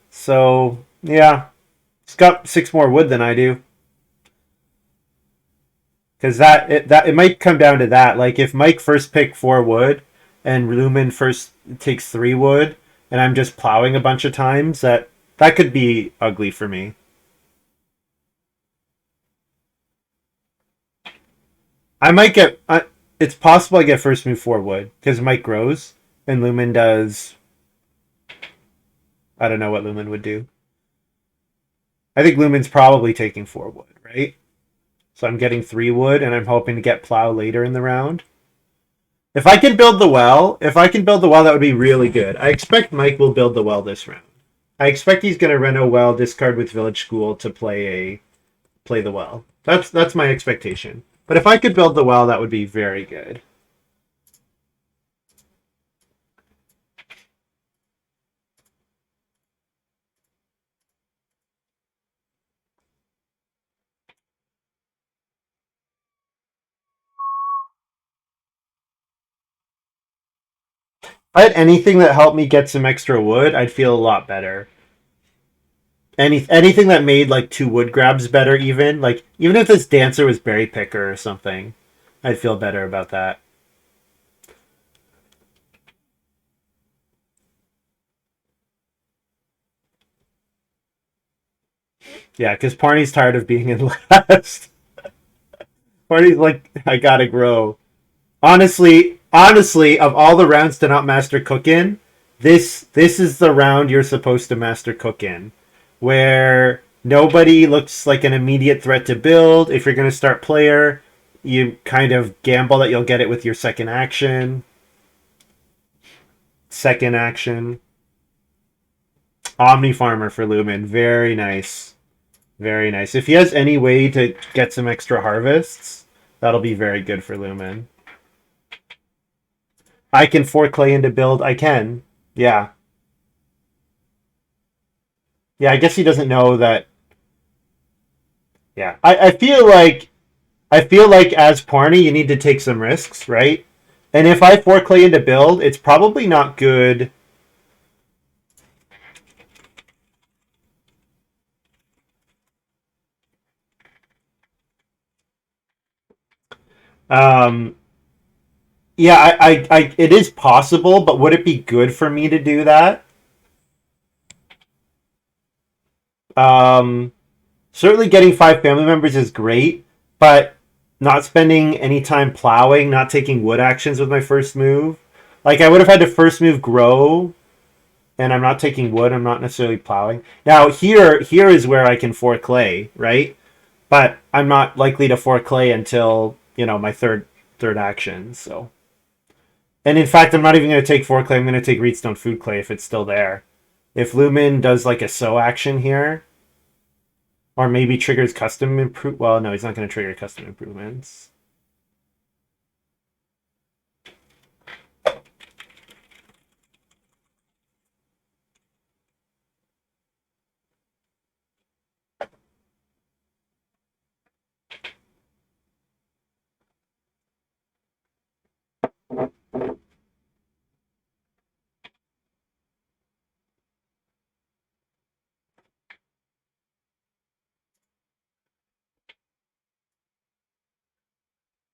So, yeah. He's got 6 more wood than I do. Because it might come down to that. Like, if Mike first picked 4 wood, and Lumin first takes 3 wood, and I'm just plowing a bunch of times, that could be ugly for me. I might get. It's possible I get first move 4 wood because Mike grows, And Lumin does. I don't know what Lumin would do. I think Lumin's probably taking 4 wood, right? So I'm getting 3 wood, and I'm hoping to get plow later in the round. If I can build the well, that would be really good. I expect Mike will build the well this round. I expect he's going to rent a well, discard with Village School to play the well. That's my expectation. But if I could build the well, that would be very good. If I had anything that helped me get some extra wood, I'd feel a lot better. Anything that made like 2 wood grabs better, even if this dancer was berry picker or something, I'd feel better about that. Yeah, because Parney's tired of being in last. Parney's like, I gotta grow. Honestly, of all the rounds to not master cook in, this is the round you're supposed to master cook in, where nobody looks like an immediate threat to build. If you're gonna start player, you kind of gamble that you'll get it with your second action. Second action. Omni Farmer for Lumin. Very nice. Very nice. If he has any way to get some extra harvests, that'll be very good for Lumin. I can 4 clay into build. I can. Yeah. Yeah, I guess he doesn't know that. Yeah. I feel like as Pwarney, you need to take some risks, right? And if I 4 clay into build, it's probably not good. Um, yeah, it is possible, but would it be good for me to do that? Um, Certainly getting 5 family members is great, but not spending any time plowing, not taking wood actions with my first move. Like I would have had to first move grow, and I'm not taking wood. I'm not necessarily plowing. Now here is where I can 4 clay, right? But I'm not likely to 4 clay until my third action. So, and in fact, I'm not even going to take 4 clay. I'm going to take Reedstone Food Clay if it's still there. If Lumin does like a sow action here, or maybe triggers custom improve. Well, no, he's not going to trigger custom improvements.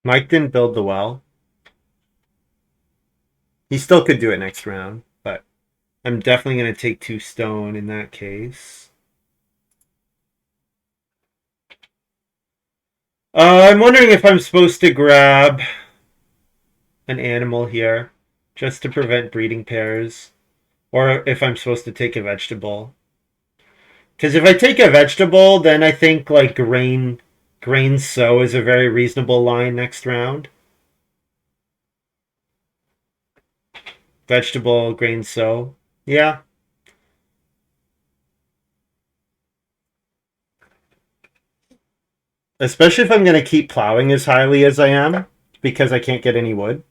Mike didn't build the well. He still could do it next round, but I'm definitely going to take 2 stone in that case. I'm wondering if I'm supposed to grab an animal here just to prevent breeding pairs, or if I'm supposed to take a vegetable. Because if I take a vegetable, then I think like grain sow is a very reasonable line next round. Vegetable, grain sow. Yeah. Especially if I'm going to keep plowing as highly as I am, because I can't get any wood.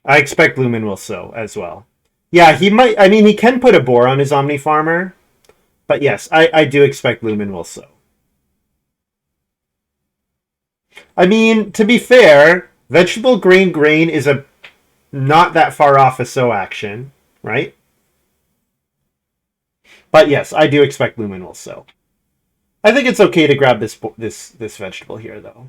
I expect Lumin will sow as well. Yeah, he might. I mean, he can put a boar on his Omni Farmer, but yes, I do expect Lumin will sow. I mean, to be fair, vegetable grain is a not that far off a sow action, right? But yes, I do expect Lumin will sow. I think it's okay to grab this vegetable here though,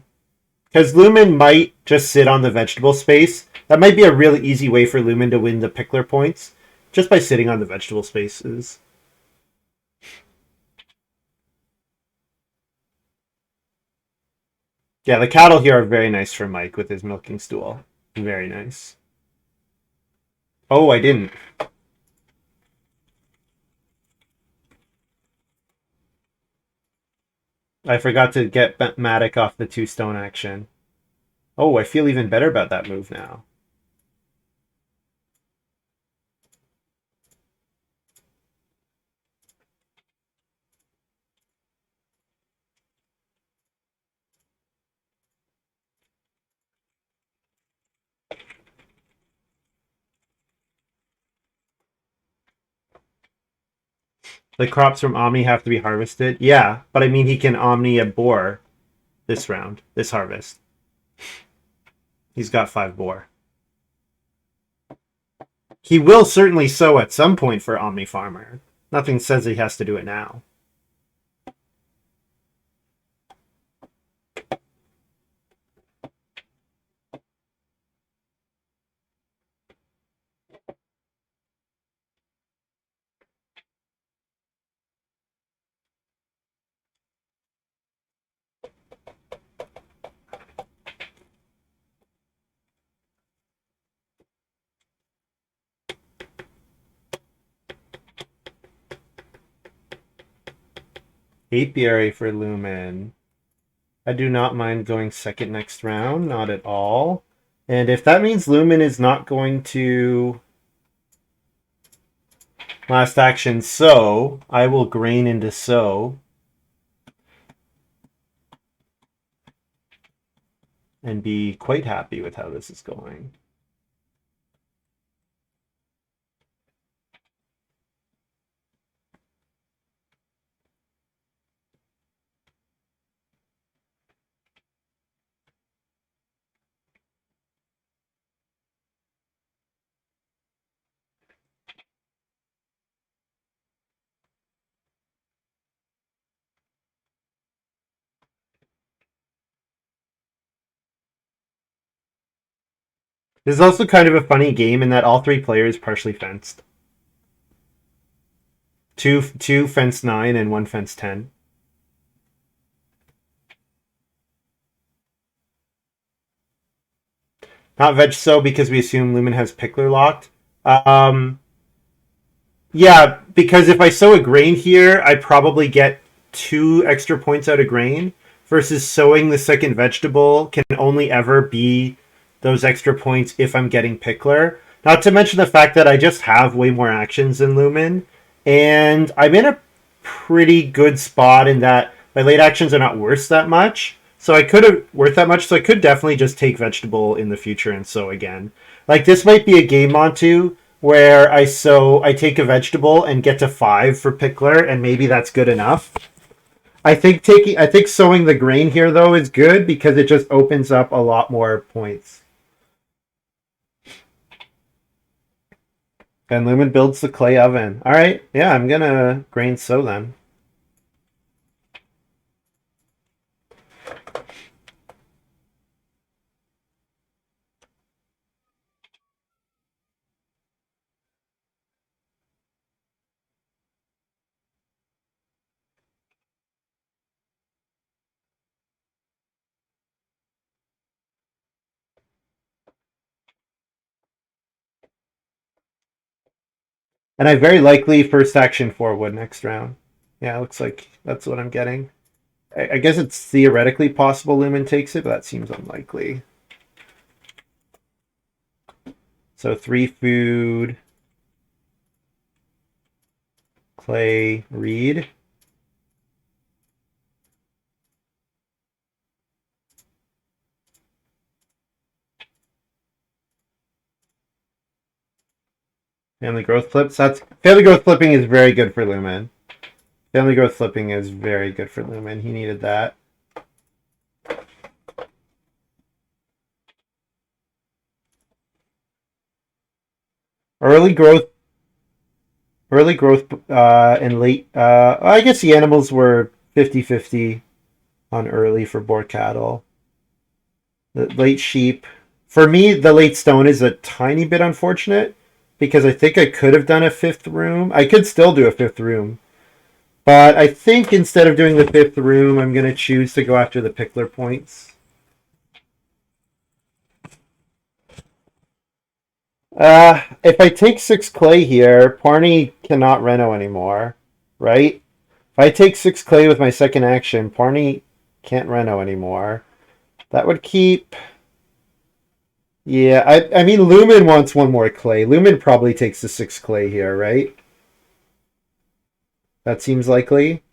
because Lumin might just sit on the vegetable space. That might be a really easy way for Lumin to win the pickler points, just by sitting on the vegetable spaces. Yeah, the cattle here are very nice for Mike with his milking stool. Very nice. Oh, I didn't. I forgot to get Matic off the 2 stone action. Oh, I feel even better about that move now. The crops from Omni have to be harvested. Yeah, but I mean he can Omni a boar this round, this harvest. He's got 5 boar. He will certainly sow at some point for Omni Farmer. Nothing says he has to do it now. Apiary for Lumin. I do not mind going second next round, not at all. And if that means Lumin is not going to last action sow, I will grain into sow. And be quite happy with how this is going. This is also kind of a funny game in that all 3 players partially fenced. Two fence 9 and 1 fence 10. Not veg so because we assume Lumin has Pickler locked. Yeah, because if I sow a grain here, I probably get 2 extra points out of grain, versus sowing the second vegetable can only ever be those extra points if I'm getting Pickler. Not to mention the fact that I just have way more actions than Lumin, and I'm in a pretty good spot in that my late actions are not worth that much. So I could have worth that much, so I could definitely just take vegetable in the future and sow again. Like this might be a game Montu where I take a vegetable and get to 5 for Pickler, and maybe that's good enough. I think sowing the grain here though is good because it just opens up a lot more points. And Lumin builds the clay oven. All right, yeah, I'm gonna grain sow then. And I very likely first action 4 wood next round. Yeah, it looks like that's what I'm getting. I guess it's theoretically possible Lumin takes it, but that seems unlikely. So 3 food, clay, reed. Family growth flips. That's family growth flipping is very good for Lumin. Family growth flipping is very good for Lumin. He needed that. Early growth and late. I guess the animals were 50-50 on early for boar cattle. The late sheep. For me, the late stone is a tiny bit unfortunate because I think I could have done a 5th room. I could still do a 5th room. But I think instead of doing the 5th room, I'm going to choose to go after the Pickler points. If I take 6 clay here, pwarney cannot reno anymore, right? If I take 6 clay with my second action, pwarney can't reno anymore. That would keep... Yeah, I mean, Lumin wants 1 more clay. Lumin probably takes the 6 clay here, right? That seems likely.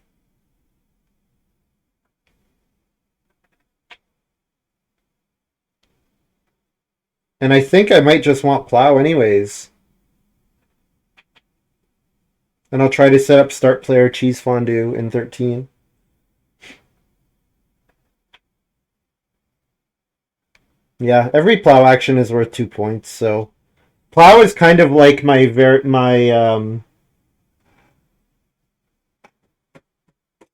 And I think I might just want plow anyways. And I'll try to set up start player cheese fondue in 13. Yeah, every plow action is worth 2 points, so plow is kind of like my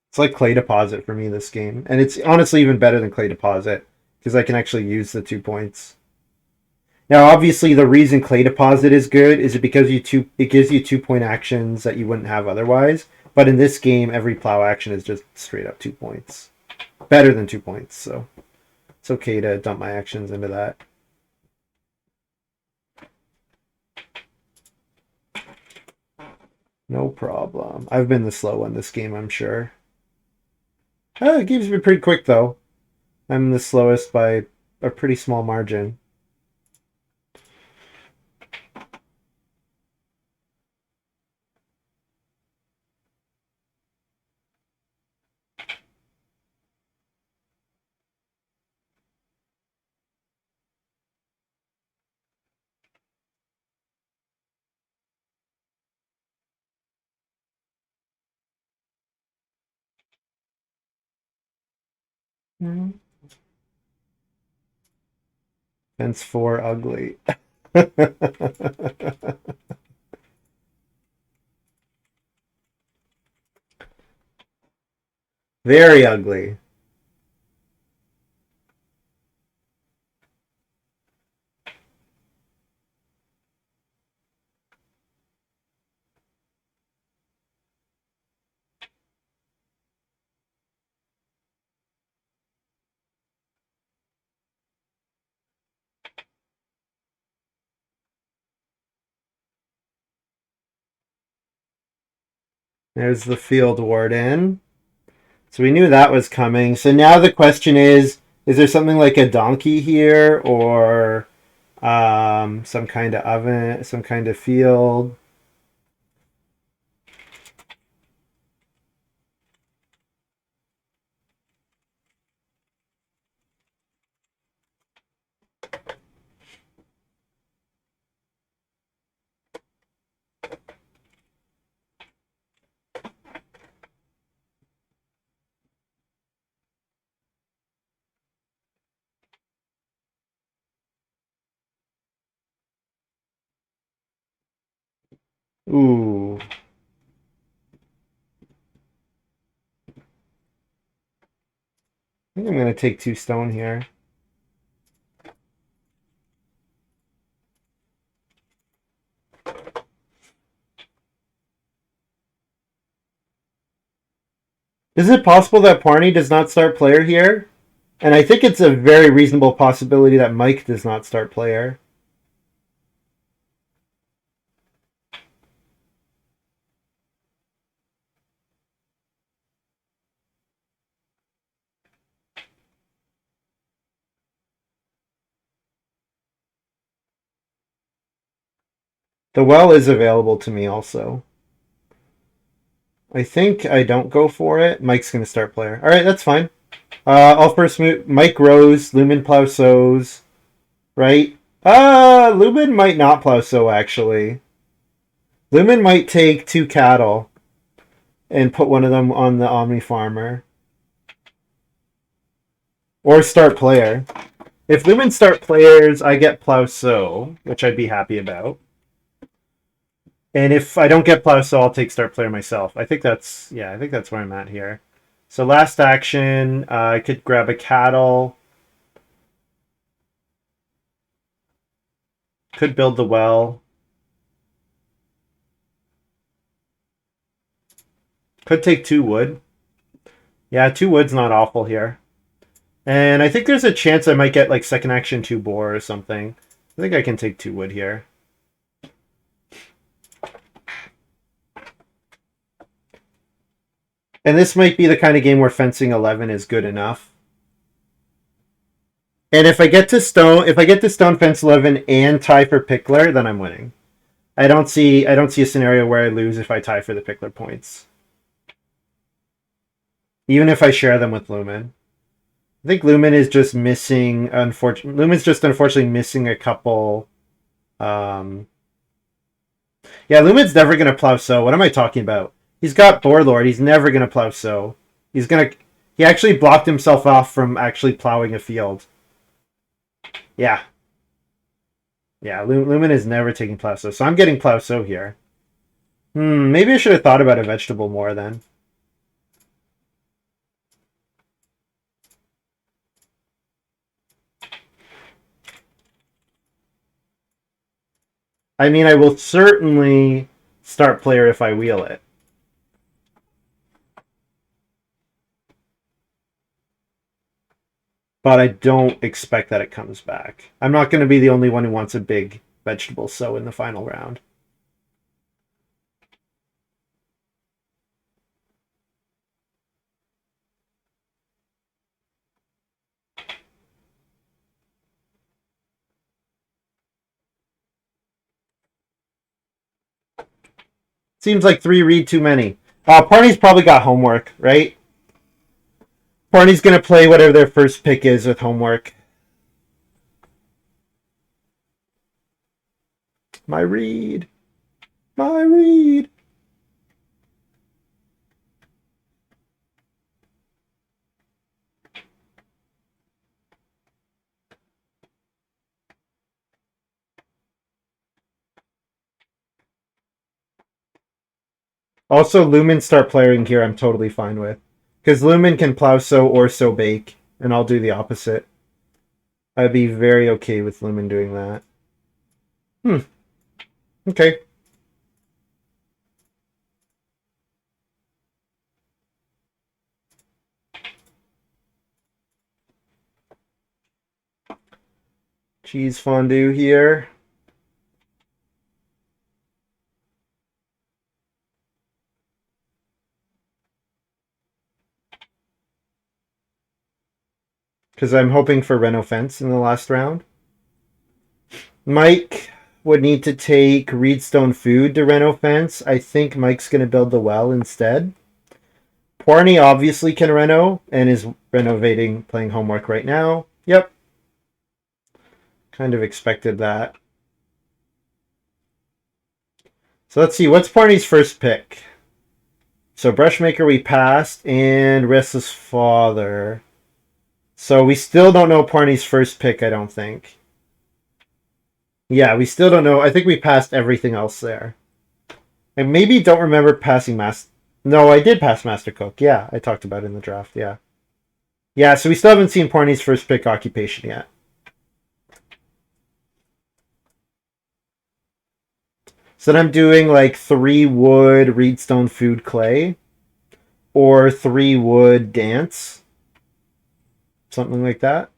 it's like clay deposit for me this game. And it's honestly even better than clay deposit because I can actually use the 2 points. Now, obviously, the reason clay deposit is good is because it gives you 2 point actions that you wouldn't have otherwise. But in this game, every plow action is just straight up 2 points, better than 2 points. So it's okay to dump my actions into that. No problem. I've been the slow one this game, I'm sure. It gives me pretty quick though. I'm the slowest by a pretty small margin. Mm-hmm. Fence 4 ugly. Very ugly. There's the field warden. So we knew that was coming. So now the question is there something like a donkey here or some kind of oven, some kind of field? Ooh. I think I'm going to take 2 stone here. Is it possible that pwarney does not start player here? And I think it's a very reasonable possibility that Mike does not start player. The well is available to me also. I think I don't go for it. Mike's going to start player. All right, that's fine. I'll first move Mike Rose, Lumin plow sows, right? Lumin might not plow sow actually. Lumin might take 2 cattle and put one of them on the Omni Farmer. Or start player. If Lumin start players, I get plow sow, which I'd be happy about. And if I don't get plow sow, I'll take start player myself. I think that's where I'm at here. So last action, I could grab a cattle. Could build the well. Could take 2 wood. Yeah, 2 wood's not awful here. And I think there's a chance I might get like second action 2 boar or something. I think I can take 2 wood here. And this might be the kind of game where fencing 11 is good enough. And if I get to stone fence 11 and tie for pickler, then I'm winning. I don't see a scenario where I lose if I tie for the pickler points. Even if I share them with Lumin. I think Lumin is just missing Lumin's just unfortunately missing a couple yeah, Lumin's never gonna plow so. What am I talking about? He's got Boarlord, he's never gonna plow so. He actually blocked himself off from actually plowing a field. Yeah. Yeah, Lumin is never taking plow so. So I'm getting plow so here. Maybe I should have thought about a vegetable more then. I mean, I will certainly start player if I wheel it. But I don't expect that it comes back. I'm not going to be the only one who wants a big vegetable sow in the final round. Seems like 3 read too many. Party's probably got homework, right? Party's going to play whatever their first pick is with homework. My read. My read. Also, Lumin start playing here I'm totally fine with. Because Lumin can plow sow or sow bake, and I'll do the opposite. I'd be very okay with Lumin doing that. Okay. Cheese fondue here. Because I'm hoping for Reno Fence in the last round. Mike would need to take Reedstone Food to Reno Fence. I think Mike's going to build the well instead. Pwarney obviously can reno and is renovating, playing homework right now. Yep. Kind of expected that. So let's see, what's Pwarney's first pick? So Brushmaker we passed, and Restless Father. So we still don't know Pwarney's first pick, I don't think. Yeah, we still don't know. I think we passed everything else there. I maybe don't remember passing Master... No, I did pass Master Cook. Yeah, I talked about it in the draft, yeah. Yeah, so we still haven't seen Pwarney's first pick occupation yet. So then I'm doing like 3 wood, Reedstone Food Clay, or 3 wood Dance. Something like that.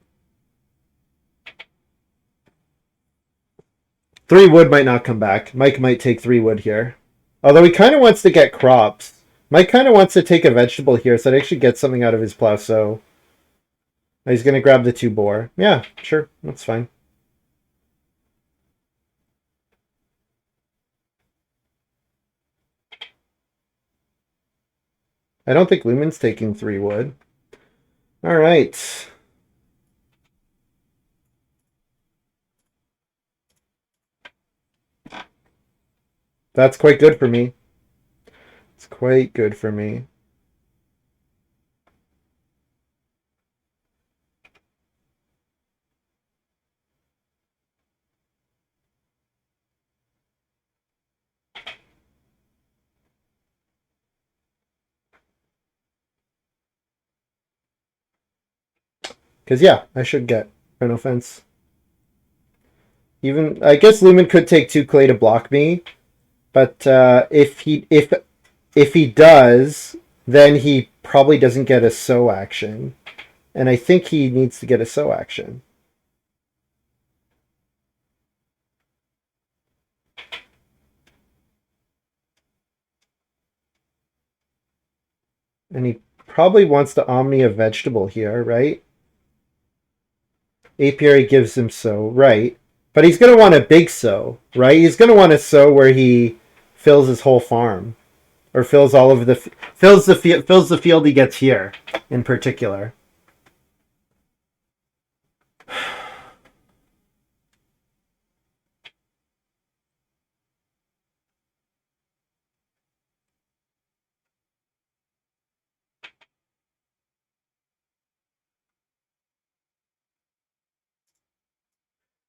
3 wood might not come back. Mike might take 3 wood here. Although he kind of wants to get crops. Mike kind of wants to take a vegetable here so that he actually gets something out of his plow. So he's going to grab the 2 boar. Yeah, sure. That's fine. I don't think Lumin's taking 3 wood. All right. That's quite good for me. It's quite good for me. Because, yeah, I should get Reno Fence. Even, I guess Lumin could take 2 clay to block me. But if he does, then he probably doesn't get a sow action. And I think he needs to get a sow action. And he probably wants to Omni a vegetable here, right? Apiary gives him sow, right? But he's going to want a big sow, right? He's going to want a sow where he fills his whole farm, or fills all of the fills the field he gets here in particular.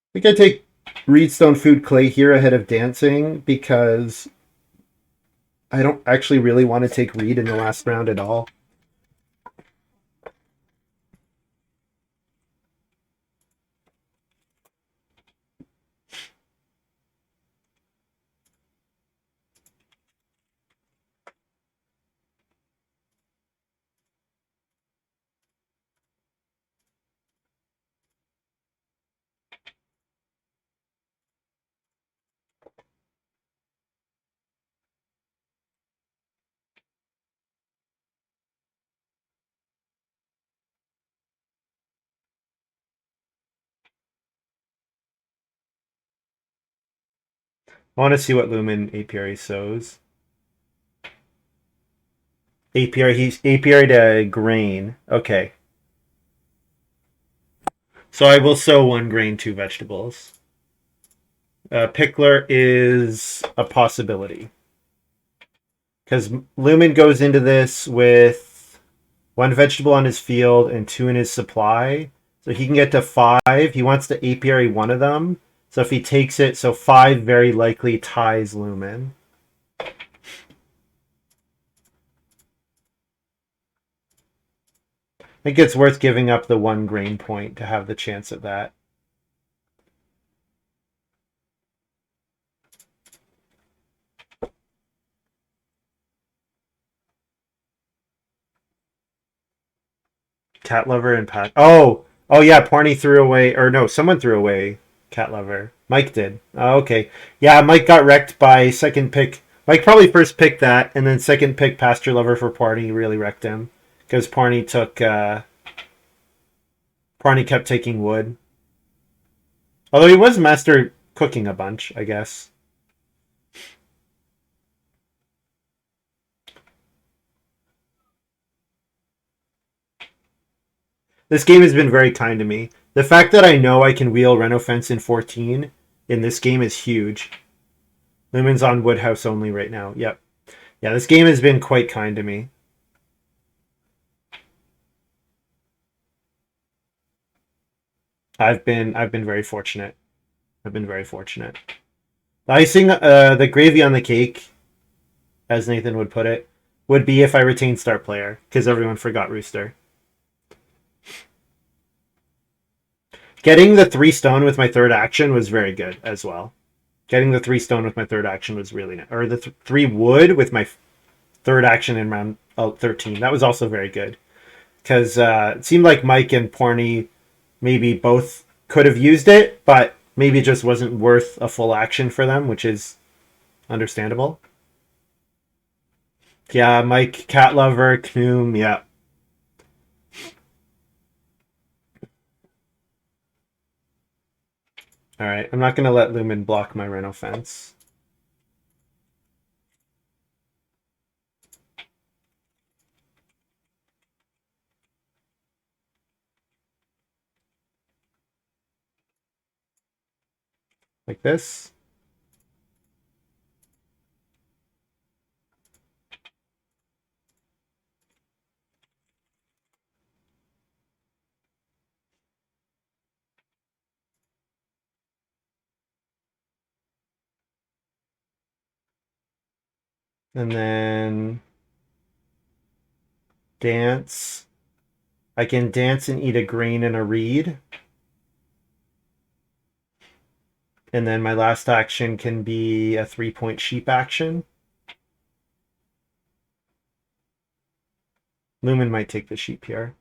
I think I take Reedstone Food Clay here ahead of Dancing because I don't actually really want to take Reed in the last round at all. I want to see what Lumin Apiary sows. Apiary to grain. Okay. So I will sow one grain, two vegetables. Pickler is a possibility. Because Lumin goes into this with one vegetable on his field and two in his supply. So he can get to 5. He wants to apiary one of them. So if he takes it, so 5 very likely ties Lumin. I think it's worth giving up the one grain point to have the chance at that. Cat lover and Pat. Oh yeah, Pwarney threw away, or no, someone threw away cat lover. Mike did. Oh, okay. Yeah, Mike got wrecked by second pick. Mike probably first picked that, and then second pick pasture lover for Pwarney really wrecked him because Pwarney took. Pwarney kept taking wood. Although he was master cooking a bunch, I guess. This game has been very kind to me. The fact that I know I can wheel Renofence in 14 in this game is huge. Lumen's on Woodhouse only right now. Yep. Yeah, this game has been quite kind to me. I've been very fortunate. I've been very fortunate. The icing, the gravy on the cake, as Nathan would put it, would be if I retained start player because everyone forgot Rooster. Getting the 3 stone with my third action was very good as well. Getting the 3 stone with my third action was really nice. Or the 3 wood with my third action in round 13. That was also very good. Because it seemed like Mike and Pwarney maybe both could have used it, but maybe it just wasn't worth a full action for them, which is understandable. Yeah, Mike, cat lover, Knoom, yeah. All right, I'm not going to let Lumin block my Reno fence. Like this. And then dance. I can dance and eat a grain and a reed. And then my last action can be a 3-point sheep action. Lumin might take the sheep here.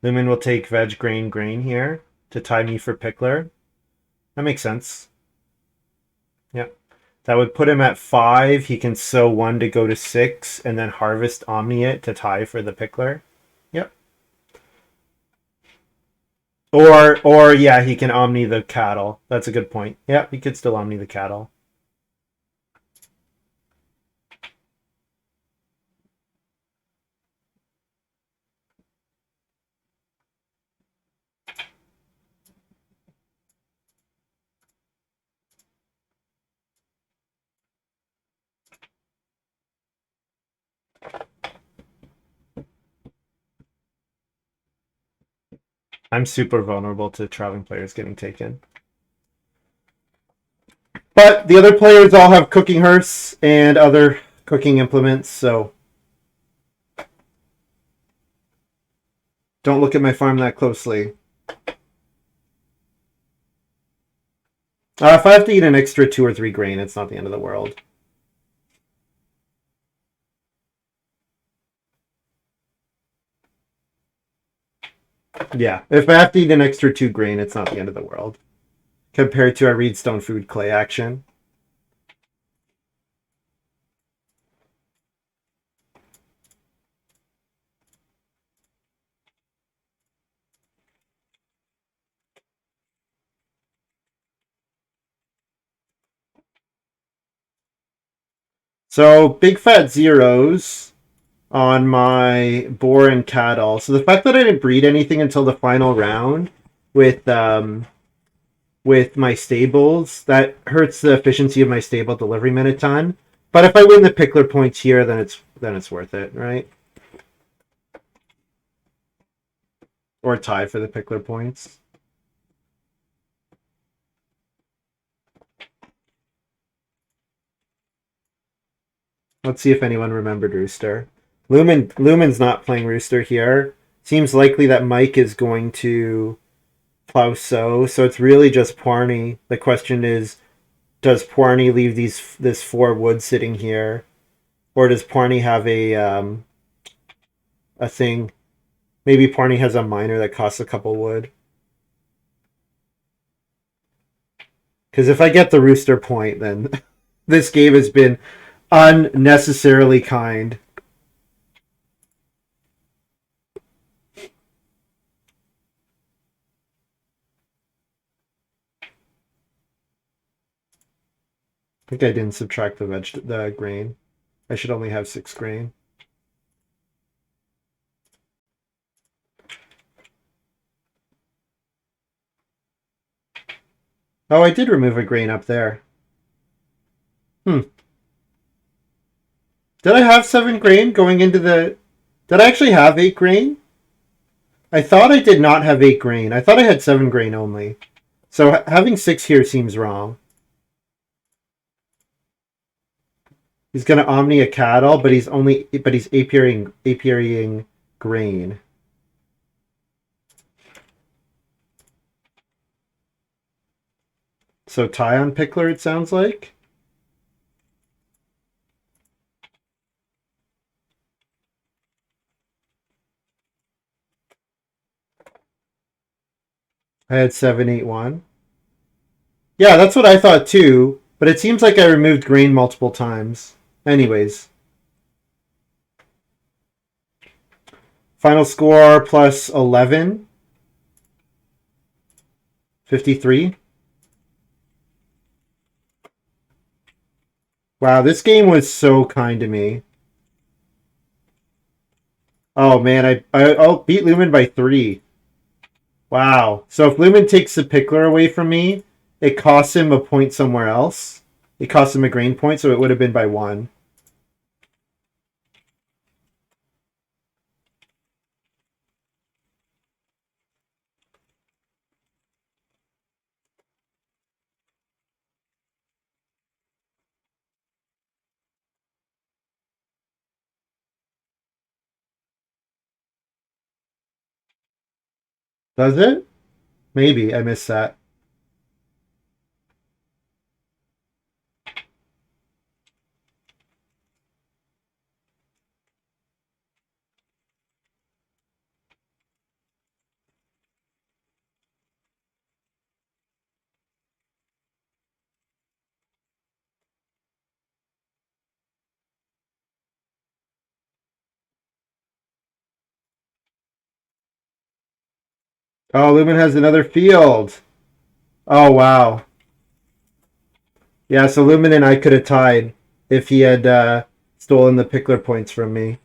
Lumin will take veg, grain here to tie me for Pickler. That makes sense. Yep. That would put him at 5. He can sow 1 to go to 6, and then harvest Omni it to tie for the pickler. Yep. Or yeah, he can Omni the cattle. That's a good point. Yeah, he could still Omni the cattle. I'm super vulnerable to traveling players getting taken. But the other players all have cooking hearths and other cooking implements, so don't look at my farm that closely. If I have to eat an extra 2 or 3 grain, it's not the end of the world. Yeah, if I have to eat an extra 2 grain, it's not the end of the world. Compared to a Reedstone Food Clay action. So, big fat zeros on my boar and cattle. So the fact that I didn't breed anything until the final round with my stables, that hurts the efficiency of my stable delivery minute ton. But if I win the pickler points here, then it's worth it, right? Or tie for the pickler points. Let's see if anyone remembered Rooster. Lumin's not playing Rooster here. Seems likely that Mike is going to plow so it's really just pwarney. The question is, does pwarney leave this 4 wood sitting here, or does pwarney have a thing? Maybe pwarney has a miner that costs a couple wood. Because if I get the rooster point, then this game has been unnecessarily kind. I think I didn't subtract the grain. I should only have 6 grain. Oh, I did remove a grain up there. Hmm. Did I have 7 grain going into the... Did I actually have 8 grain? I thought I did not have 8 grain. I thought I had 7 grain only. So having 6 here seems wrong. He's gonna Omni a cattle, but he's apiarying grain. So tie on Pickler, it sounds like. I had 781. Yeah, that's what I thought too. But it seems like I removed grain multiple times. Anyways, final score plus 11. 53. Wow, this game was so kind to me. Oh man, I'll beat Lumin by 3. Wow. So if Lumin takes the Pickler away from me, it costs him a point somewhere else. It costs him a grain point, so it would have been by 1. Does it? Maybe. I missed that. Oh, Lumin has another field. Oh, wow. Yeah, so Lumin and I could have tied if he had stolen the pickler points from me.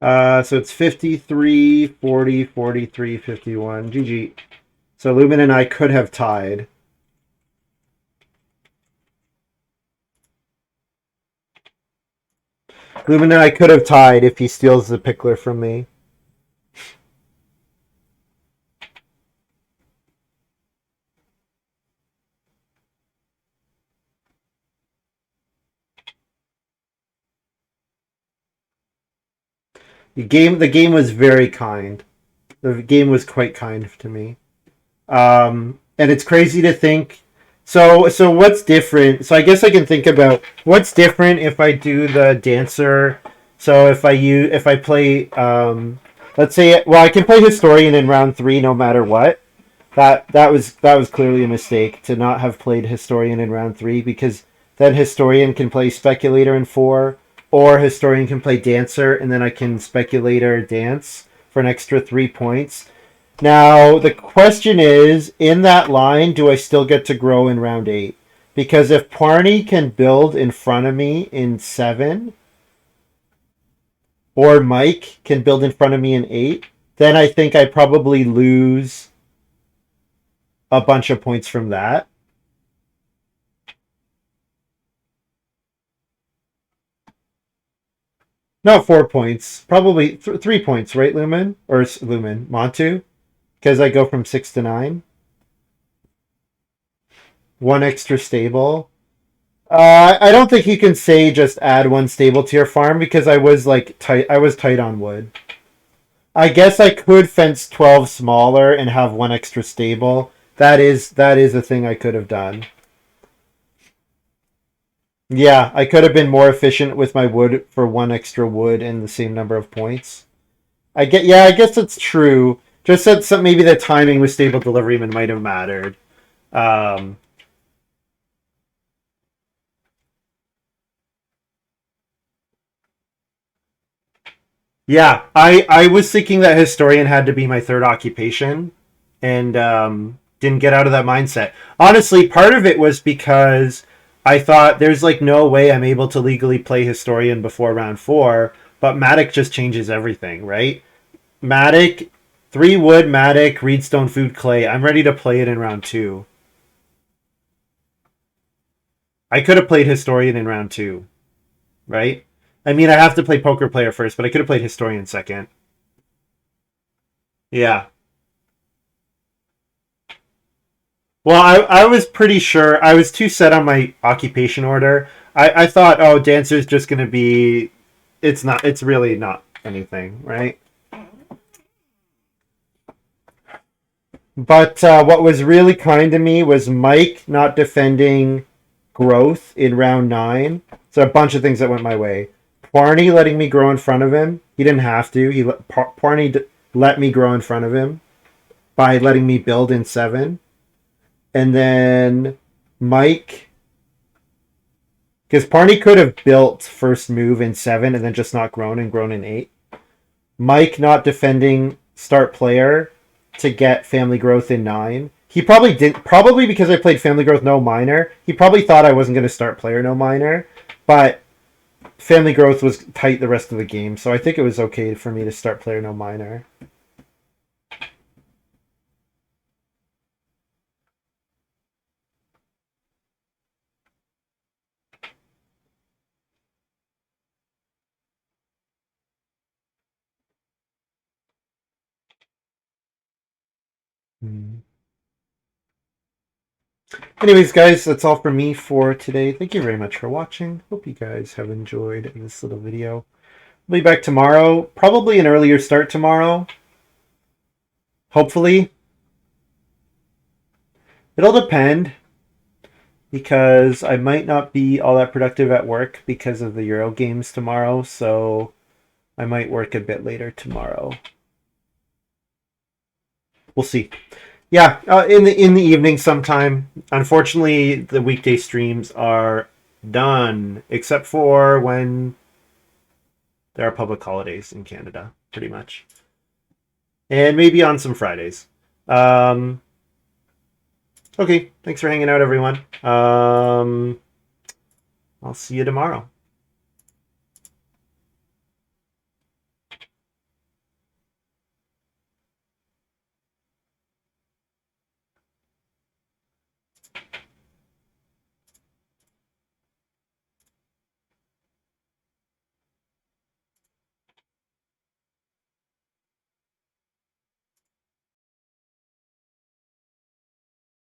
So it's 53, 40, 43, 51. GG. So Lumin and I could have tied. Lumin and I could have tied if he steals the pickler from me. The game was very kind. The game was quite kind to me. And it's crazy to think. So what's different? So I guess I can think about what's different if I do the dancer. So if I play let's say well I can play historian in round 3 no matter what. That was clearly a mistake to not have played historian in round 3 because then historian can play speculator in 4 or historian can play dancer and then I can speculator dance for an extra 3 points. Now, the question is, in that line, do I still get to grow in round 8? Because if Pwarney can build in front of me in 7, or Mike can build in front of me in 8, then I think I probably lose a bunch of points from that. Not 4 points, probably 3 points, right, Lumin? Or Lumin, Montu? Because I go from 6 to 9. One extra stable. I don't think you can say just add one stable to your farm because I was like tight. I was tight on wood. I guess I could fence 12 smaller and have one extra stable. That is a thing I could have done. Yeah, I could have been more efficient with my wood for one extra wood and the same number of points. I guess that's true. Just that maybe the timing with stable delivery might have mattered. Um, Yeah, I was thinking that historian had to be my third occupation, and didn't get out of that mindset. Honestly, part of it was because I thought there's like no way I'm able to legally play historian before round 4, but Matic just changes everything, right? Matic, 3 wood, Matic, Reedstone, Food, Clay. I'm ready to play it in round 2. I could have played historian in round 2, right? I mean, I have to play poker player first, but I could have played historian second. Yeah. Well, I was pretty sure. I was too set on my occupation order. I thought, oh, dancer's just going to be. It's not. It's really not anything, right? But what was really kind to me was Mike not defending growth in round 9. So a bunch of things that went my way. Pwarney letting me grow in front of him. He didn't have to. Pwarney let me grow in front of him by letting me build in 7. And then Mike because Parney could have built first move in 7 and then just not grown and grown in 8. Mike not defending start player to get family growth in 9. He probably did probably because I played family growth no minor. He probably thought I wasn't going to start player no minor, but family growth was tight the rest of the game, so I think it was okay for me to start player no minor. Anyways, guys, that's all from me for today. Thank you very much for watching. Hope you guys have enjoyed this little video. I'll be back tomorrow. Probably an earlier start tomorrow. Hopefully. It'll depend, because I might not be all that productive at work because of the Euro games tomorrow, so I might work a bit later tomorrow. We'll see. Yeah, in the evening sometime. Unfortunately, the weekday streams are done, except for when there are public holidays in Canada, pretty much, and maybe on some Fridays. Okay, thanks for hanging out, everyone. I'll see you tomorrow.